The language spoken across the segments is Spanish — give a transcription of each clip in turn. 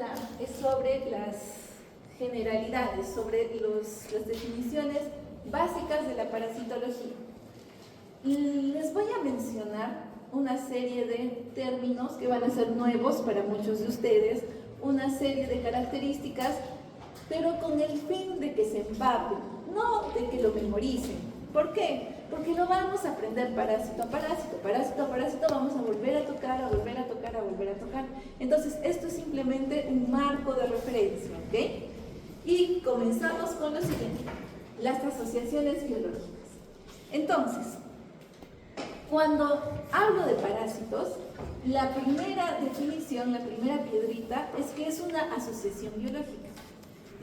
hablar es sobre las generalidades, sobre las definiciones básicas de la parasitología. Les voy a mencionar una serie de términos que van a ser nuevos para muchos de ustedes, una serie de características, pero con el fin de que se empapen, no de que lo memoricen. ¿Por qué? Porque lo vamos a aprender parásito a parásito, parásito a parásito, vamos a volver a tocar, a volver a tocar, a volver a tocar. Entonces, esto es simplemente un marco de referencia, ¿ok? Y comenzamos con lo siguiente, las asociaciones biológicas. Entonces, cuando hablo de parásitos, la primera definición, la primera piedrita, es que es una asociación biológica.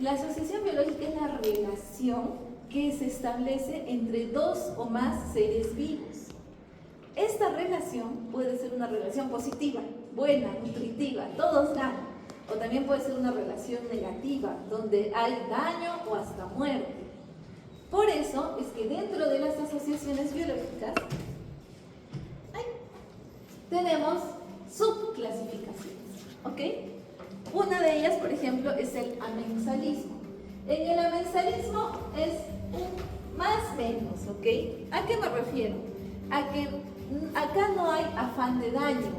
La asociación biológica es la relación que se establece entre dos o más seres vivos. Esta relación puede ser una relación positiva, buena, nutritiva, todos ganan. O también puede ser una relación negativa, donde hay daño o hasta muerte. Por eso es que dentro de las asociaciones biológicas tenemos subclasificaciones, ¿ok? Una de ellas, por ejemplo, es el amensalismo. En el amensalismo es un más menos, ¿ok? ¿A qué me refiero? A que acá no hay afán de daño.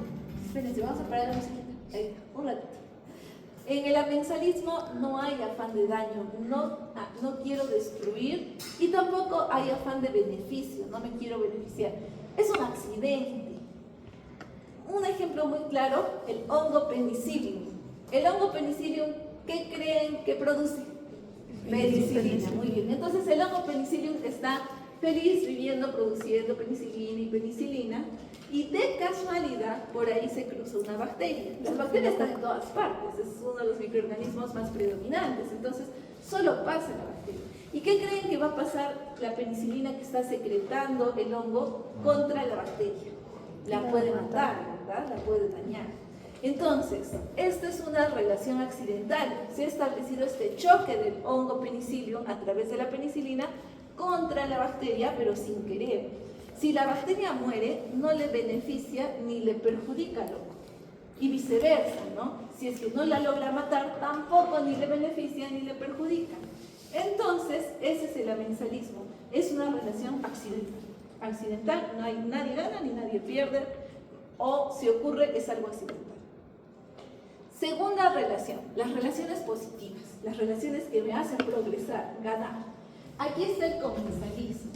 Espérense, vamos a parar la musiquita. Ahí está, un ratito. En el amensalismo no hay afán de daño, no quiero destruir y tampoco hay afán de beneficio, no me quiero beneficiar. Es un accidente. Un ejemplo muy claro, el hongo penicillium. El hongo penicillium, ¿qué creen que produce? Penicilina, muy bien. Entonces el hongo penicillium está feliz viviendo, produciendo penicilina y penicilina, y de casualidad por ahí se cruza una bacteria. Las bacterias están en todas partes, es uno de los microorganismos más predominantes, entonces solo pasa la bacteria. ¿Y qué creen que va a pasar la penicilina que está secretando el hongo contra la bacteria? La puede matar, ¿verdad? La puede dañar. Entonces, esta es una relación accidental. Se ha establecido este choque del hongo penicillium a través de la penicilina contra la bacteria, pero sin querer. Si la bacteria muere, no le beneficia ni le perjudica al hongo. Y viceversa, ¿no? Si es que no la logra matar, tampoco ni le beneficia ni le perjudica. Entonces, ese es el amensalismo. Es una relación accidental. Accidental, no hay, nadie gana ni nadie pierde, o si ocurre es algo accidental. Segunda relación, las relaciones positivas, las relaciones que me hacen progresar, ganar. Aquí está el comensalismo.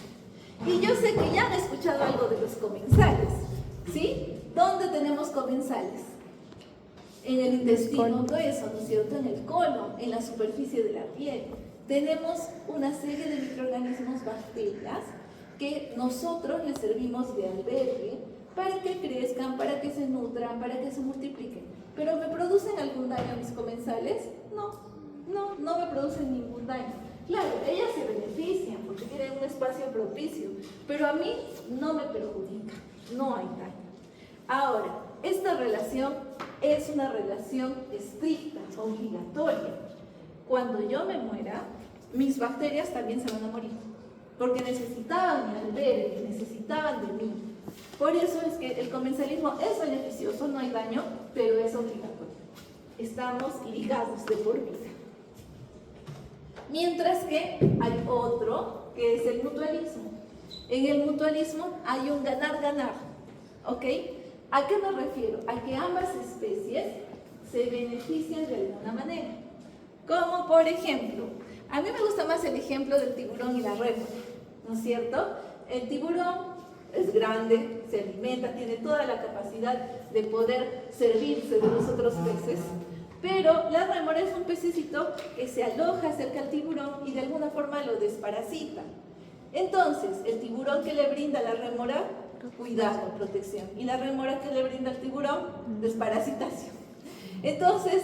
Y yo sé que ya han escuchado algo de los comensales, ¿sí? ¿Dónde tenemos comensales? En el intestino grueso, ¿no es cierto? En el colon, en la superficie de la piel. Tenemos una serie de microorganismos, bacterias, que nosotros les servimos de albergue para que crezcan, para que se nutran, para que se multipliquen. ¿Pero me producen algún daño a mis comensales? No me producen ningún daño. Claro, ellas se benefician porque tienen un espacio propicio, pero a mí no me perjudica, no hay daño. Ahora, esta relación es una relación estricta, obligatoria. Cuando yo me muera, mis bacterias también se van a morir, porque necesitaban mi albergue, necesitaban de mí. Por eso es que el comensalismo es beneficioso, no hay daño, pero es obligatorio. Estamos ligados de por vida. Mientras que hay otro, que es el mutualismo. En el mutualismo hay un ganar-ganar, ¿ok? ¿A qué me refiero? A que ambas especies se benefician de alguna manera. Como por ejemplo, a mí me gusta más el ejemplo del tiburón y la rémora, ¿no es cierto? El tiburón es grande, se alimenta, tiene toda la capacidad de poder servirse de los otros peces, pero la rémora es un pececito que se aloja cerca al tiburón y de alguna forma lo desparasita. Entonces, el tiburón que le brinda a la rémora, cuidado, protección, y la rémora que le brinda al tiburón, desparasitación. Entonces,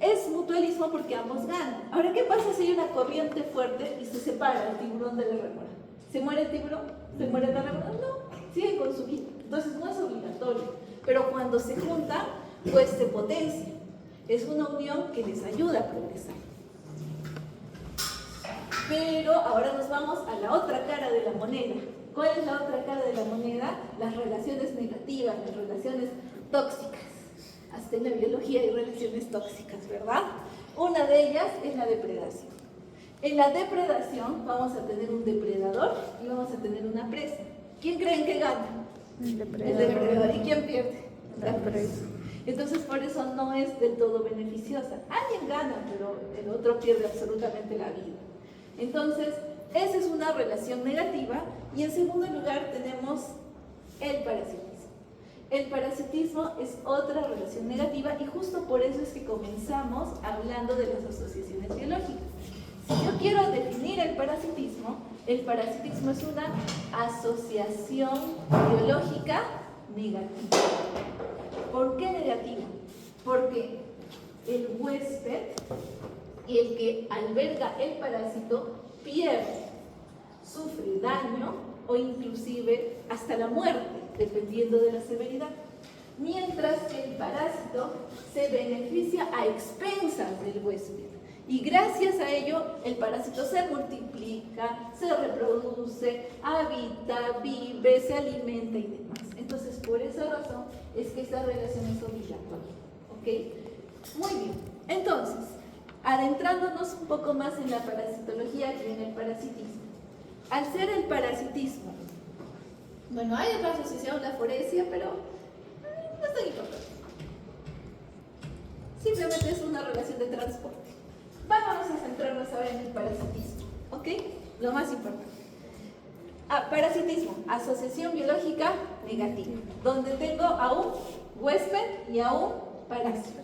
es mutualismo porque ambos ganan. Ahora, ¿qué pasa si hay una corriente fuerte y se separa el tiburón de la rémora? ¿Se muere el tiburón? ¿Se muere la rémora? No, siguen con su vida. Entonces, no es obligatorio. Pero cuando se juntan, pues se potencia. Es una unión que les ayuda a progresar. Pero ahora nos vamos a la otra cara de la moneda. ¿Cuál es la otra cara de la moneda? Las relaciones negativas, las relaciones tóxicas. hasta en la biología hay relaciones tóxicas, ¿verdad? Una de ellas es la depredación. En la depredación vamos a tener un depredador y vamos a tener una presa. ¿Quién creen que gana? El depredador. ¿Y quién pierde? La presa. Entonces por eso no es del todo beneficiosa. Alguien gana, pero el otro pierde absolutamente la vida. Entonces, esa es una relación negativa. Y en segundo lugar tenemos el parasitismo. El parasitismo es otra relación negativa y justo por eso es que comenzamos hablando de las asociaciones biológicas. Si yo quiero definir el parasitismo es una asociación biológica negativa. ¿Por qué negativa? Porque el huésped y el que alberga el parásito pierde, sufre daño o inclusive hasta la muerte, dependiendo de la severidad. Mientras que el parásito se beneficia a expensas del huésped. Y gracias a ello, el parásito se multiplica, se reproduce, habita, vive, se alimenta y demás. Entonces, por esa razón es que esta relación es obligatoria. ¿Ok? Muy bien. Entonces, adentrándonos un poco más en la parasitología y en el parasitismo. Al ser el parasitismo, bueno, hay otra asociación, la foresia, pero no es tan importante. Simplemente es una relación de transporte. Vamos a centrarnos ahora en el parasitismo, ¿ok? Lo más importante. Parasitismo, asociación biológica negativa, donde tengo a un huésped y a un parásito.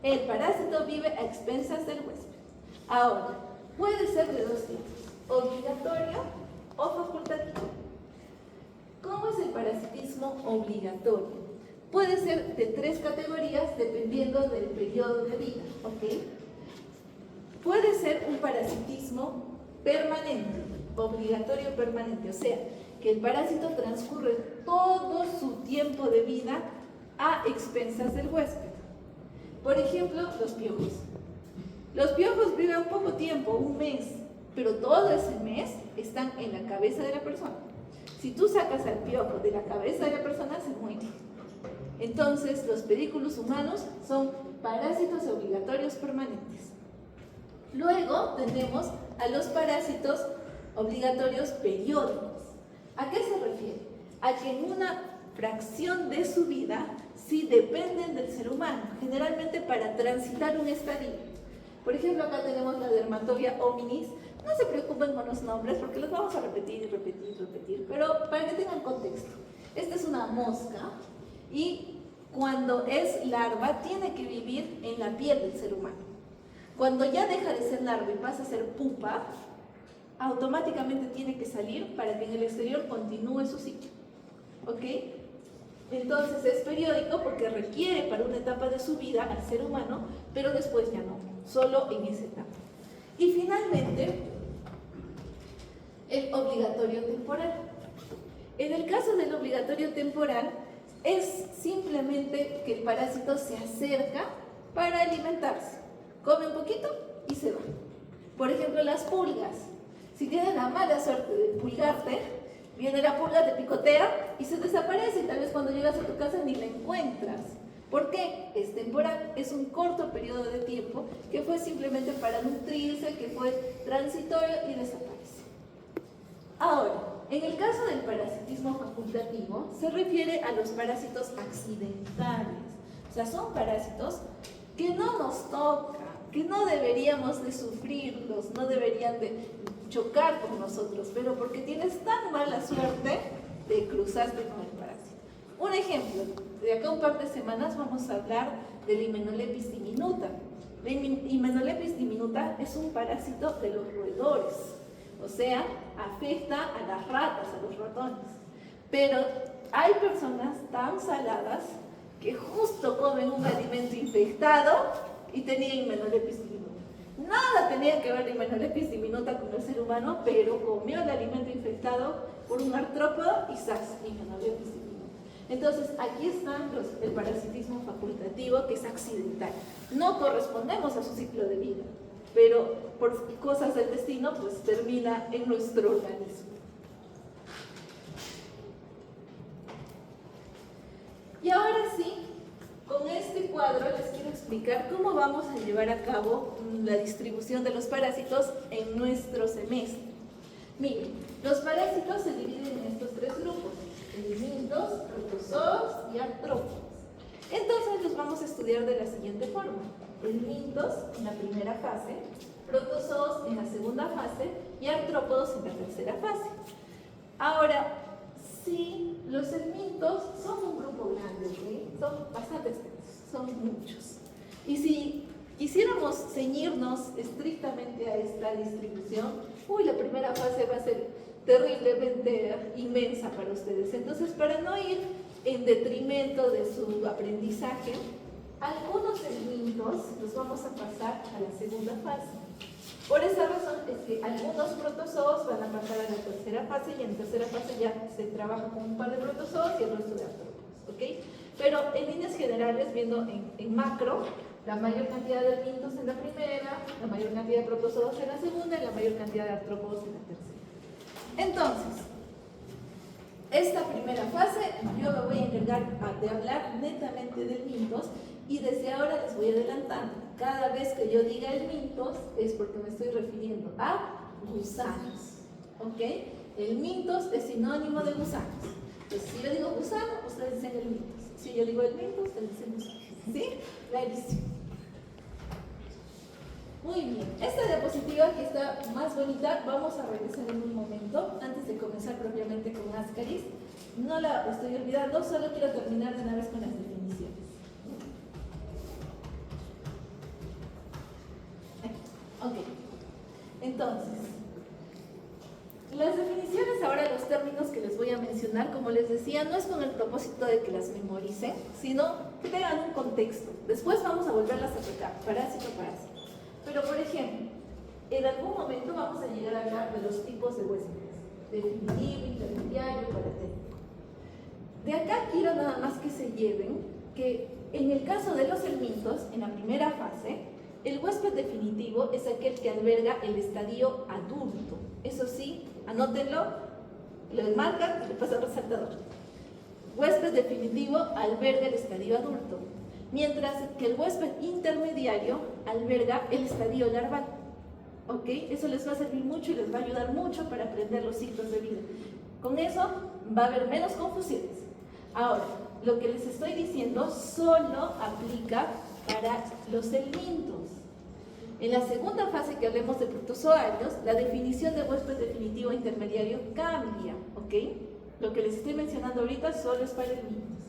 El parásito vive a expensas del huésped. Ahora, puede ser de dos tipos, obligatorio o facultativo. ¿Cómo es el parasitismo obligatorio? Puede ser de 3 categorías dependiendo del periodo de vida, ¿ok? Puede ser un parasitismo permanente, obligatorio permanente, o sea, que el parásito transcurre todo su tiempo de vida a expensas del huésped. Por ejemplo, los piojos. Los piojos viven poco tiempo, un mes, pero todo ese mes están en la cabeza de la persona. Si tú sacas al piojo de la cabeza de la persona, se muere. Entonces, los pedículos humanos son parásitos obligatorios permanentes. Luego tenemos a los parásitos obligatorios periódicos. ¿A qué se refiere? A que en una fracción de su vida sí dependen del ser humano, generalmente para transitar un estadio. Por ejemplo, acá tenemos la Dermatobia hominis. No se preocupen con los nombres porque los vamos a repetir y repetir y repetir, pero para que tengan contexto. Esta es una mosca y cuando es larva tiene que vivir en la piel del ser humano. Cuando ya deja de ser larva y pasa a ser pupa, automáticamente tiene que salir para que en el exterior continúe su ciclo. ¿Ok? Entonces es periódico porque requiere para una etapa de su vida al ser humano, pero después ya no, solo en esa etapa. Y finalmente, el obligatorio temporal. En el caso del obligatorio temporal, es simplemente que el parásito se acerca para alimentarse. Come un poquito y se va. Por ejemplo, las pulgas. Si tienes la mala suerte de pulgarte, viene la pulga, te picotea y se desaparece. Y tal vez cuando llegas a tu casa ni la encuentras. ¿Por qué? Es temporal, es un corto periodo de tiempo que fue simplemente para nutrirse, que fue transitorio y desaparece. Ahora, en el caso del parasitismo facultativo, se refiere a los parásitos accidentales. O sea, son parásitos que no nos tocan, que no deberíamos de sufrirlos, no deberían de chocar con nosotros, pero porque tienes tan mala suerte, te cruzaste con el parásito. Un ejemplo, de acá a un par de semanas vamos a hablar del Hymenoleucus diminuta. La Hymenoleucus diminuta es un parásito de los roedores, o sea, afecta a las ratas, a los ratones. Pero hay personas tan saladas que justo comen un alimento infectado y tenía Hymenoleucus diminuta. Nada tenía que ver la Hymenoleucus diminuta con el ser humano, pero comió el alimento infectado por un artrópodo y ¡zas! Hymenoleucus diminuta. Entonces, aquí está el parasitismo facultativo, que es accidental. No correspondemos a su ciclo de vida, pero por cosas del destino, pues termina en nuestro organismo. Y ahora sí, con este explicar cómo vamos a llevar a cabo la distribución de los parásitos en nuestro semestre. Miren, los parásitos se dividen en estos tres grupos: helmintos, protozoos y artrópodos. Entonces los vamos a estudiar de la siguiente forma: helmintos en la primera fase, protozoos en la segunda fase y artrópodos en la tercera fase. Ahora, sí, los helmintos son un grupo grande, ¿sí? Son bastante extensos, son muchos. Y si quisiéramos ceñirnos estrictamente a esta distribución, la primera fase va a ser terriblemente inmensa para ustedes. Entonces, para no ir en detrimento de su aprendizaje, algunos helmintos los vamos a pasar a la segunda fase. Por esa razón es que algunos protozoos van a pasar a la tercera fase, y en tercera fase ya se trabaja con un par de protozoos y el resto de artrópodos, ¿ok? Pero en líneas generales, viendo en macro, la mayor cantidad de helmintos en la primera, la mayor cantidad de protozoos en la segunda y la mayor cantidad de artrópodos en la tercera. Entonces, esta primera fase yo me voy a encargar de hablar netamente de helmintos, y desde ahora les voy adelantando. Cada vez que yo diga helmintos es porque me estoy refiriendo a gusanos, ¿ok? Helmintos es sinónimo de gusanos. Entonces, si yo digo gusano, ustedes dicen helmintos. Si yo digo helmintos, ustedes dicen gusanos. ¿Sí? Clarísimo. Muy bien. Esta diapositiva, que está más bonita, vamos a regresar en un momento, antes de comenzar propiamente con Ascaris. No la estoy olvidando, solo quiero terminar de una vez con las definiciones. Ok. Entonces, las definiciones, ahora los términos que les voy a mencionar, como les decía, no es con el propósito de que las memoricen, sino que tengan un contexto. Después vamos a volverlas a tocar, parásito, parásito. Pero, por ejemplo, en algún momento vamos a llegar a hablar de los tipos de huéspedes: definitivo, intermediario, paratécnico. De acá quiero nada más que se lleven que en el caso de los helmintos, en la primera fase, el huésped definitivo es aquel que alberga el estadio adulto. Eso sí, anótenlo, lo marcan y le pasan resaltador. Huésped definitivo alberga el estadio adulto, mientras que el huésped intermediario alberga el estadio larval. ¿Ok? Eso les va a servir mucho y les va a ayudar mucho para aprender los ciclos de vida. Con eso va a haber menos confusiones. Ahora, lo que les estoy diciendo solo aplica para los helmintos. En la segunda fase, que hablemos de protozoarios, la definición de huésped definitivo e intermediario cambia, ¿ok? Lo que les estoy mencionando ahorita solo es para helmintos.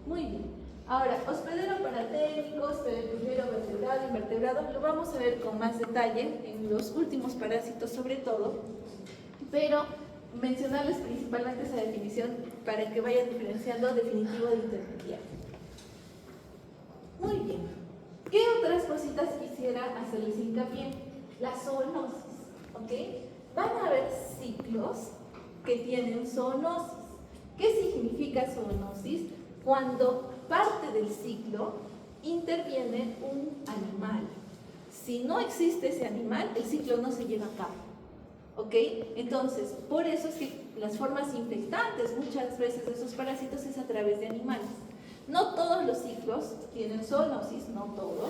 Muy bien. Ahora, hospedero paratécnico, hospedero vertebrado, invertebrado, lo vamos a ver con más detalle en los últimos parásitos sobre todo, pero mencionarles principalmente esa definición para que vayan diferenciando definitivo de intermediario. Muy bien. ¿Qué otras cositas quisiera hacerles hincapié? La zoonosis, ¿ok? Van a haber ciclos que tienen zoonosis. ¿Qué significa zoonosis? Cuando parte del ciclo interviene un animal. Si no existe ese animal, el ciclo no se lleva a cabo, ¿ok? Entonces, por eso es que las formas infectantes muchas veces de esos parásitos es a través de animales. No todos los ciclos tienen zoonosis, no todos,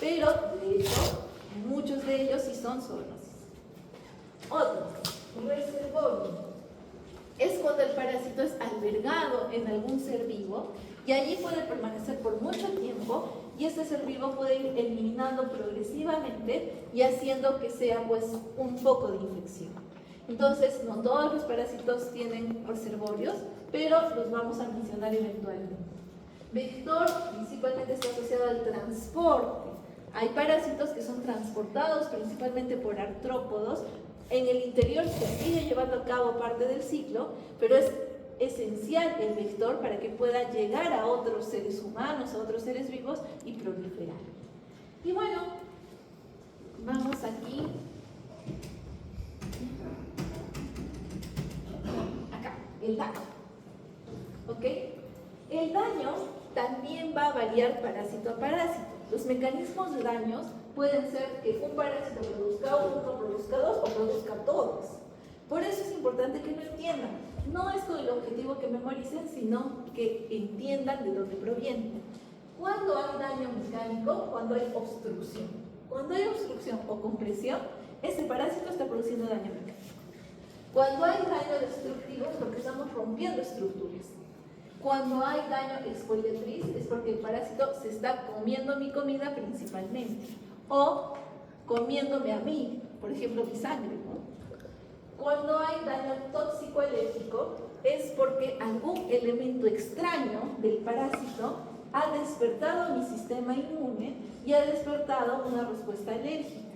pero de hecho muchos de ellos sí son zoonosis. Otro, reservorio. Es cuando el parásito es albergado en algún ser vivo y allí puede permanecer por mucho tiempo, y este ser vivo puede ir eliminando progresivamente y haciendo que sea pues un foco de infección. Entonces, no todos los parásitos tienen reservorios, pero los vamos a mencionar eventualmente. Vector principalmente está asociado al transporte. Hay parásitos que son transportados principalmente por artrópodos. En el interior se sigue llevando a cabo parte del ciclo, pero es esencial el vector para que pueda llegar a otros seres humanos, a otros seres vivos y proliferar. Y bueno, vamos aquí. Acá, el daño. ¿Ok? El daño también va a variar parásito a parásito. Los mecanismos de daños pueden ser que un parásito produzca uno, produzca dos o produzca todos. Por eso es importante que lo entiendan. No es con el objetivo que memoricen, sino que entiendan de dónde provienen. ¿Cuándo hay daño mecánico? Cuando hay obstrucción. Cuando hay obstrucción o compresión, ese parásito está produciendo daño mecánico. Cuando hay daño destructivo es porque estamos rompiendo estructuras. Cuando hay daño exfoliatriz es porque el parásito se está comiendo mi comida principalmente o comiéndome a mí, por ejemplo mi sangre, ¿no? Cuando hay daño tóxico alérgico es porque algún elemento extraño del parásito ha despertado mi sistema inmune y ha despertado una respuesta alérgica,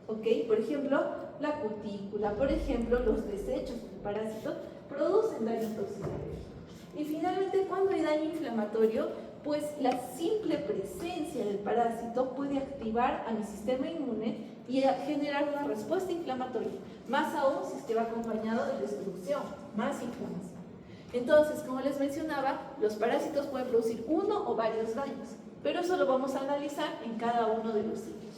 ¿ok? Por ejemplo, la cutícula, por ejemplo, los desechos del parásito producen daño tóxico alérgico. Y finalmente, cuando hay daño inflamatorio, pues la simple presencia del parásito puede activar a mi sistema inmune y generar una respuesta inflamatoria, más aún si es que va acompañado de destrucción, más inflamación. Entonces, como les mencionaba, los parásitos pueden producir uno o varios daños, pero eso lo vamos a analizar en cada uno de los sitios.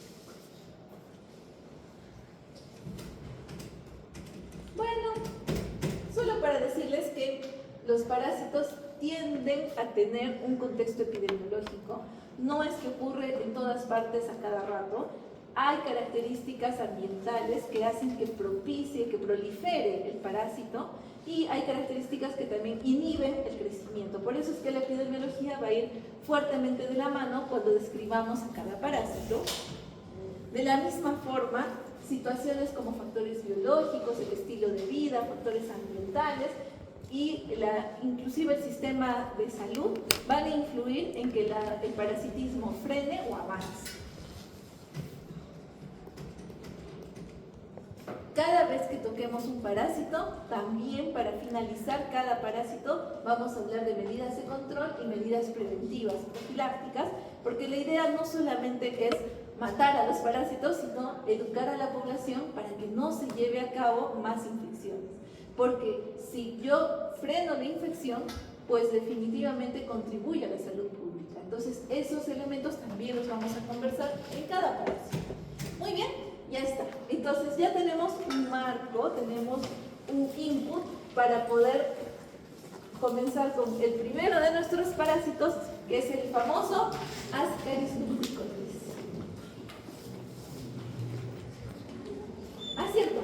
Bueno, solo para decirles que los parásitos tienden a tener un contexto epidemiológico. No es que ocurre en todas partes a cada rato. Hay características ambientales que hacen que propicie, que prolifere el parásito, y hay características que también inhiben el crecimiento. Por eso es que la epidemiología va a ir fuertemente de la mano cuando describamos a cada parásito. De la misma forma, situaciones como factores biológicos, el estilo de vida, factores ambientales y inclusive el sistema de salud van a influir en que el parasitismo frene o avance. Cada vez que toquemos un parásito, también para finalizar cada parásito, vamos a hablar de medidas de control y medidas preventivas, profilácticas, porque la idea no solamente es matar a los parásitos, sino educar a la población para que no se lleve a cabo más infecciones. Porque si yo freno la infección, pues definitivamente contribuye a la salud pública. Entonces, esos elementos también los vamos a conversar en cada parásito. Muy bien, ya está. Entonces, ya tenemos un marco, tenemos un input para poder comenzar con el primero de nuestros parásitos, que es el famoso Ascaris lumbricoides. Ah, cierto.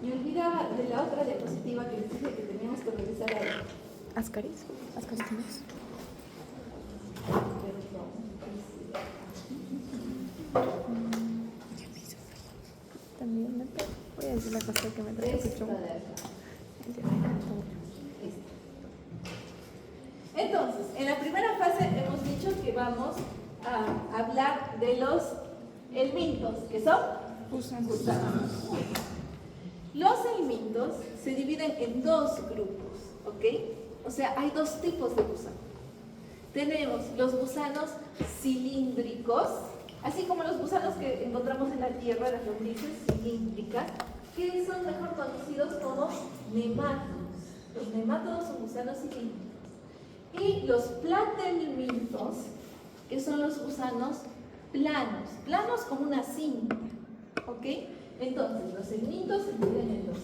Me olvidaba de la otra diapositiva que les dije que teníamos que revisar ahora. Ascaris. Ascaris. También me voy a decir la cosa que me trae mucho. Entonces, en la primera fase hemos dicho que vamos a hablar de los helmintos, que son gusanos. Los helmintos se dividen en dos grupos, ¿ok? O sea, hay dos tipos de gusanos. Tenemos los gusanos cilíndricos, así como los gusanos que encontramos en la tierra, las lombrices cilíndricas, que son mejor conocidos como nemátodos. Los nemátodos son gusanos cilíndricos. Y los platelmintos, que son los gusanos planos como una cinta, ¿ok? Entonces, los helmintos se dividen en dos: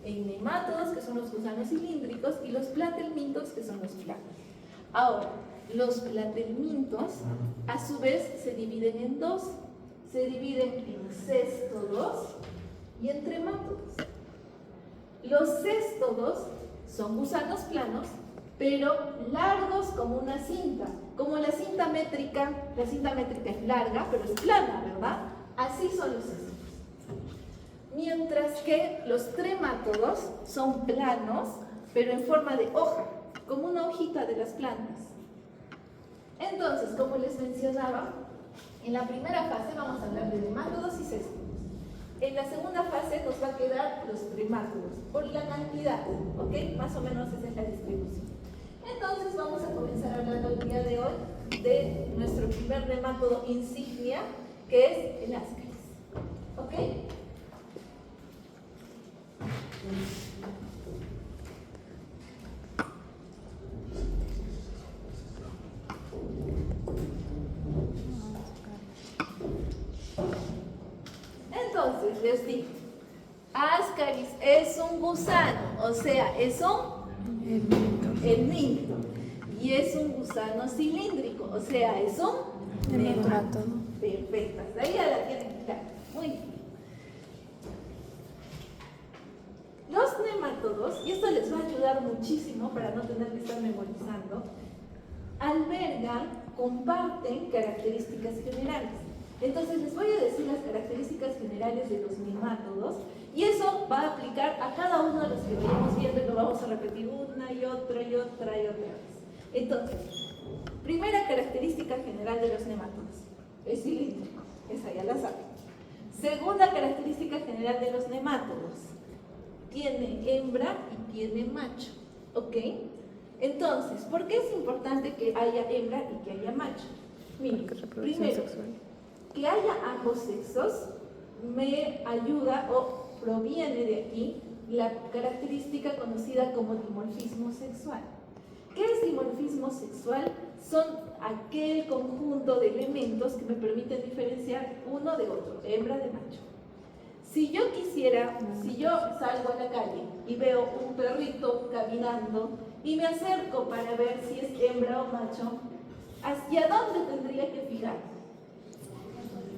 en nemátodos, que son los gusanos cilíndricos, y los platelmintos, que son los planos. Ahora, los platelmintos, a su vez, se dividen en dos. Se dividen en céstodos y en tremátodos. Los céstodos son gusanos planos, pero largos como una cinta. Como la cinta métrica es larga, pero es plana, ¿verdad? Así son los céstodos. Mientras que los tremátodos son planos, pero en forma de hoja, como una hojita de las plantas. Entonces, como les mencionaba, en la primera fase vamos a hablar de nemátodos y céstodos. En la segunda fase nos va a quedar los tremátodos, por la cantidad, ¿ok? Más o menos esa es la distribución. Entonces, vamos a comenzar hablando el día de hoy de nuestro primer nemátodo insignia, que es el Ascaris, ¿ok? Entonces, les digo, Ascaris es un gusano, o sea, es un helminto. y es un gusano cilíndrico, o sea, es un Nemátodo. Perfecto, hasta ahí ya la tienen clara. Muy bien. Los nemátodos, y esto les va a ayudar muchísimo para no tener que estar memorizando, albergan, comparten características generales. Entonces les voy a decir las características generales de los nemátodos y eso va a aplicar a cada uno de los que vayamos viendo y lo vamos a repetir una y otra y otra y otra vez. Entonces, primera característica general de los nemátodos, es cilíndrico, esa ya la saben. Segunda característica general de los nemátodos, tiene hembra y tiene macho, ¿ok? Entonces, ¿por qué es importante que haya hembra y que haya macho? Miren, primero, que haya ambos sexos me ayuda o proviene de aquí la característica conocida como dimorfismo sexual. ¿Qué es dimorfismo sexual? Son aquel conjunto de elementos que me permiten diferenciar uno de otro, hembra de macho. Si yo salgo a la calle y veo un perrito caminando y me acerco para ver si es hembra o macho, ¿hacia dónde tendría que fijar?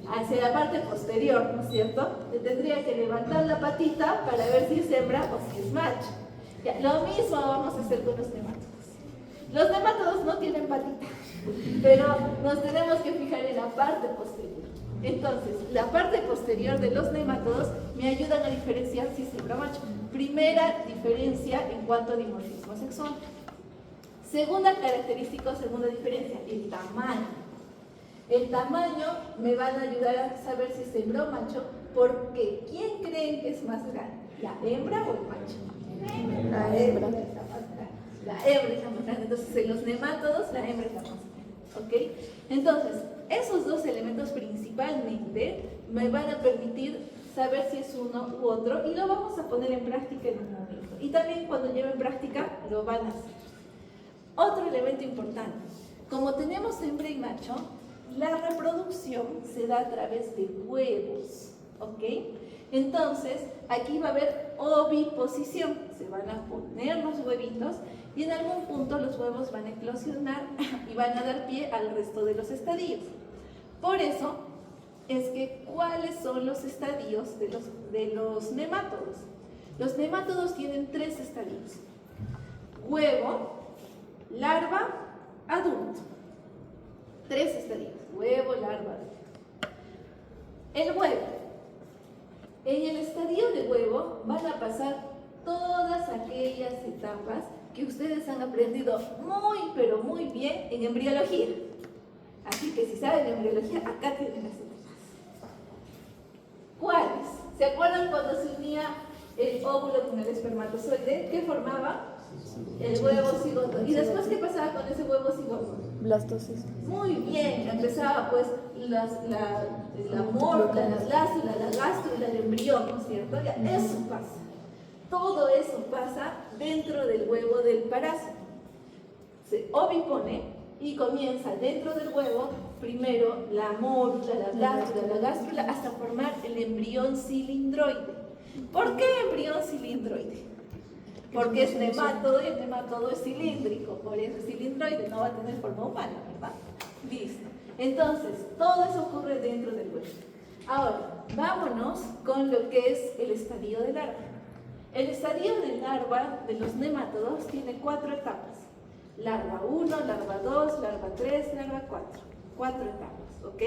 Hacia la parte posterior, ¿no es cierto? Le tendría que levantar la patita para ver si es hembra o si es macho. Ya, lo mismo vamos a hacer con los nemátodos. Los nemátodos no tienen patita, pero nos tenemos que fijar en la parte posterior. Entonces, la parte posterior de los nemátodos me ayudan a diferenciar si es hembra o macho. Primera diferencia en cuanto a dimorfismo sexual. Segunda característica o segunda diferencia, el tamaño. El tamaño me van a ayudar a saber si es hembra o macho, porque ¿quién creen que es más grande? ¿La hembra o el macho? La hembra. Está más grande. La hembra está más grande. Entonces, en los nemátodos, la hembra está más grande. ¿Ok? Entonces, esos dos elementos principalmente me van a permitir saber si es uno u otro y lo vamos a poner en práctica en un momento. Y también cuando lleven práctica lo van a hacer. Otro elemento importante, como tenemos hembra y macho, la reproducción se da a través de huevos, ¿ok? Entonces, aquí va a haber oviposición, se van a poner los huevitos y en algún punto los huevos van a eclosionar y van a dar pie al resto de los estadios. Por eso es que, ¿cuáles son los estadios de los nemátodos? Los nemátodos tienen 3 estadios: huevo, larva, adulto. 3 estadios: huevo, larva, adulto. El huevo. En el estadio de huevo van a pasar todas aquellas etapas que ustedes han aprendido muy, pero muy bien en embriología. Así que si saben de embriología, acá tienen las etapas. ¿Cuáles? ¿Se acuerdan cuando se unía el óvulo con el espermatozoide? ¿Qué formaba? El huevo cigoto. ¿Y después qué pasaba con ese huevo cigoto? Blastosis. Muy bien, empezaba pues la morla, la glástula, el embrión, ¿no es cierto? Ya, eso pasa. Todo eso pasa dentro del huevo del parásito. Se ovipone y comienza dentro del huevo, primero la morla, la gástrula, hasta formar el embrión cilindroide. ¿Por qué embrión cilindroide? Porque es nemátodo y el nemátodo es cilíndrico, por eso es cilindroide, no va a tener forma humana, ¿verdad? Listo. Entonces, todo eso ocurre dentro del huevo. Ahora, vámonos con lo que es el estadio de larva. El estadio de larva de los nemátodos tiene 4 etapas. Larva 1, larva 2, larva 3, larva 4. 4 etapas, ¿ok?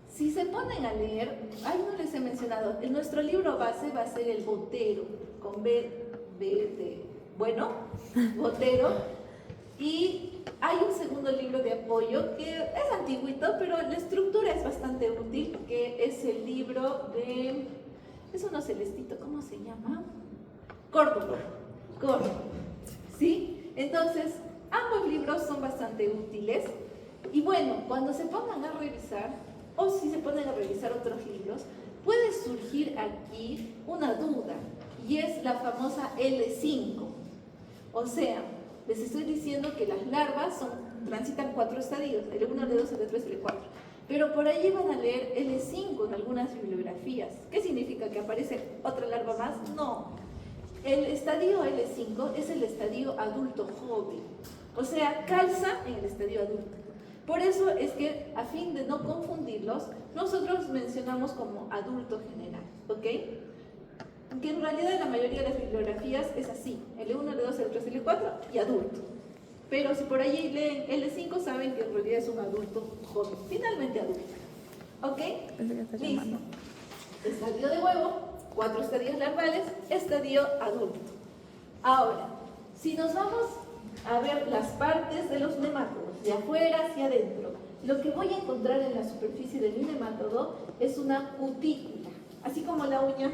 Si se ponen a leer, ahí no les he mencionado, en nuestro libro base va a ser el Botero, con B de bueno, Botero. Y hay un segundo libro de apoyo que es antiguito, pero la estructura es bastante útil, que es el libro de... es uno celestito, ¿cómo se llama? Córdoba. ¿Sí? Entonces, ambos libros son bastante útiles. Y bueno, cuando se pongan a revisar, o si se ponen a revisar otros libros, puede surgir aquí una duda, y es la famosa L5. O sea, les estoy diciendo que las larvas transitan 4 estadios, L1, L2, L3, L4. Pero por ahí van a leer L5 en algunas bibliografías. ¿Qué significa? ¿Que aparece otra larva más? No. El estadio L5 es el estadio adulto joven. O sea, calza en el estadio adulto. Por eso es que, a fin de no confundirlos, nosotros mencionamos como adulto general, ¿ok? Que en realidad en la mayoría de las bibliografías es así, L1, L2, L3, L4 y adulto. Pero si por allí leen L5 saben que en realidad es un adulto joven, finalmente adulto. ¿Ok? Listo. Estadio de huevo, 4 estadios larvales, estadio adulto. Ahora, si nos vamos a ver las partes de los nemátodos, de afuera hacia adentro, lo que voy a encontrar en la superficie de mi nemátodo es una cutícula, así como la uña.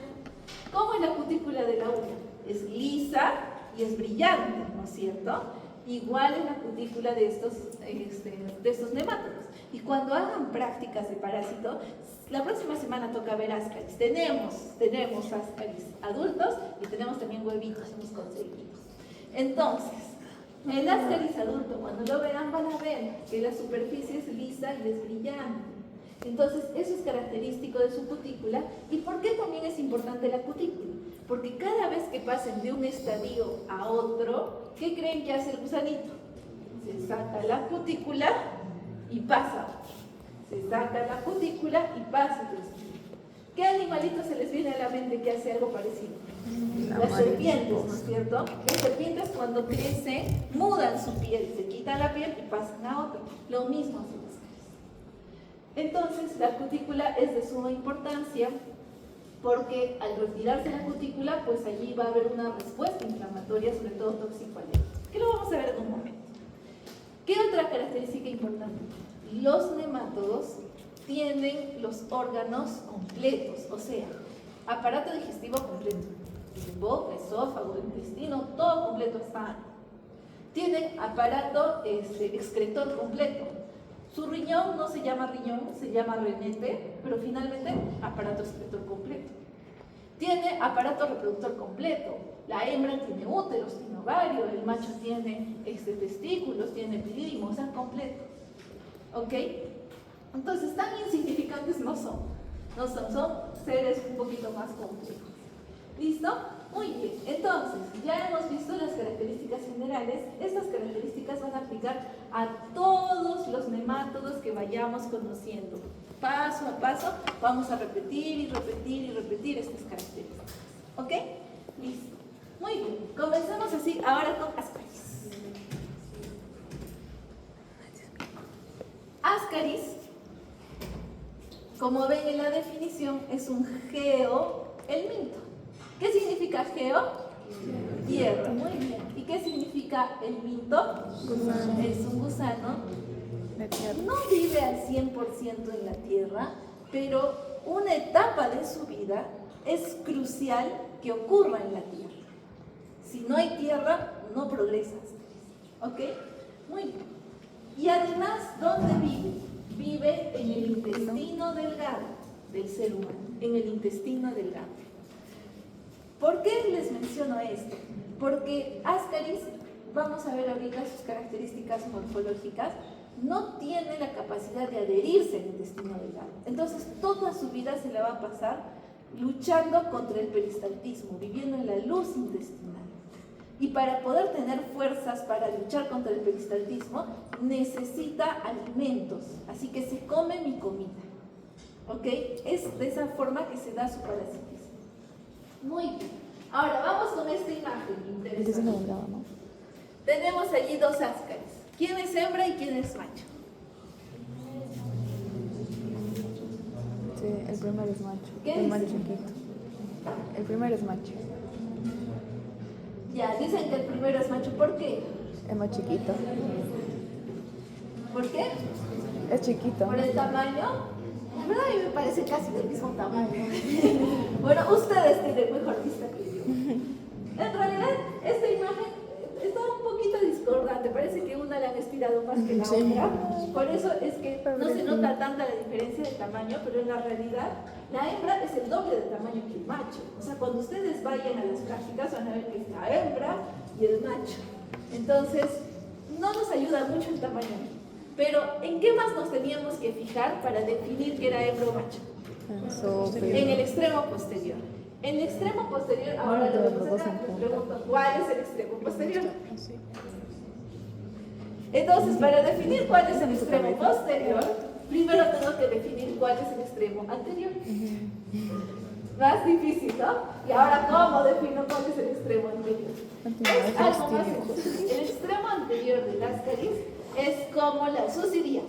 ¿Cómo es la cutícula de la uña? Es lisa y es brillante, ¿no es cierto? Igual es la cutícula de estos nemátodos. Y cuando hagan prácticas de parásito, la próxima semana toca ver ascaris. Tenemos ascaris adultos y tenemos también huevitos, hemos conseguido. Entonces, el ascaris adulto, cuando lo vean, van a ver que la superficie es lisa y es brillante. Entonces, eso es característico de su cutícula. ¿Y por qué también es importante la cutícula? Porque cada vez que pasen de un estadio a otro, ¿qué creen que hace el gusanito? Se saca la cutícula y pasa. Se saca la cutícula y pasa. ¿Qué animalito se les viene a la mente que hace algo parecido? Las serpientes, ¿no es cierto? Las serpientes cuando crecen mudan su piel, se quitan la piel y pasan a otro. Lo mismo hace las caras. Entonces, la cutícula es de suma importancia porque al retirarse la cutícula, pues allí va a haber una respuesta inflamatoria, sobre todo tóxico-alérgica, que lo vamos a ver en un momento. ¿Qué otra característica importante? Los nemátodos tienen los órganos completos, o sea, aparato digestivo completo, boca, esófago, intestino, todo completo está. Tienen aparato excretor completo. Su riñón no se llama riñón, se llama renete, pero finalmente aparato excretor completo. Tiene aparato reproductor completo. La hembra tiene úteros, tiene ovario, el macho tiene testículos, tiene epidídimo, o sea, completo. ¿Ok? Entonces, tan insignificantes no son. Son seres un poquito más complejos. ¿Listo? Muy bien. Entonces, ya hemos visto las características generales. Estas características van a aplicar a todos los nemátodos que vayamos conociendo. Paso a paso vamos a repetir y repetir y repetir estas características. ¿Ok? Listo. Muy bien. Comencemos así ahora con ascaris. Ascaris, como ven en la definición, es un geohelminto. ¿Qué significa geo? Tierra. Muy bien. ¿Y qué significa helminto? Gusano. Es un gusano. No vive al 100% en la tierra, pero una etapa de su vida es crucial que ocurra en la tierra. Si no hay tierra, no progresas. ¿Ok? Muy bien. Y además, ¿dónde vive? Vive en el intestino delgado del ser humano, en el intestino delgado. ¿Por qué les menciono esto? Porque ascaris, vamos a ver ahorita sus características morfológicas, no tiene la capacidad de adherirse al intestino delgado. Entonces, toda su vida se la va a pasar luchando contra el peristaltismo, viviendo en la luz intestinal. Y para poder tener fuerzas para luchar contra el peristaltismo, necesita alimentos. Así que se come mi comida. ¿Ok? Es de esa forma que se da su parasitismo. Muy bien. Ahora vamos con esta imagen interesante. Tenemos allí dos ascaris. ¿Quién es hembra y quién es macho? Sí, el primero es macho. ¿Qué el más dice? chiquito. El primero es macho. Ya, dicen que el primero es macho. ¿Por qué? Es más chiquito. ¿Por qué? Es chiquito. ¿Por el tamaño? La verdad a mí me parece casi del mismo tamaño. Bueno, ustedes tienen mejor vista que yo. En realidad, esta imagen está un poquito discordante. Parece que una la han estirado más que la otra. Por eso es que no se nota tanta la diferencia de tamaño, pero en la realidad, la hembra es el doble de tamaño que el macho. O sea, cuando ustedes vayan a las prácticas van a ver que es la hembra y el macho. Entonces, no nos ayuda mucho el tamaño. Pero, ¿en qué más nos teníamos que fijar para definir que era hembra o macho? En el extremo posterior. En el extremo posterior, ahora lo vemos acá, les pregunto, ¿cuál es el extremo posterior? Entonces, para definir cuál es el extremo posterior, primero tengo que definir cuál es el extremo anterior. Más difícil, ¿no? Y ahora, ¿cómo defino cuál es el extremo anterior? Es algo más sencillo. El extremo anterior del ascaris es como la suciría.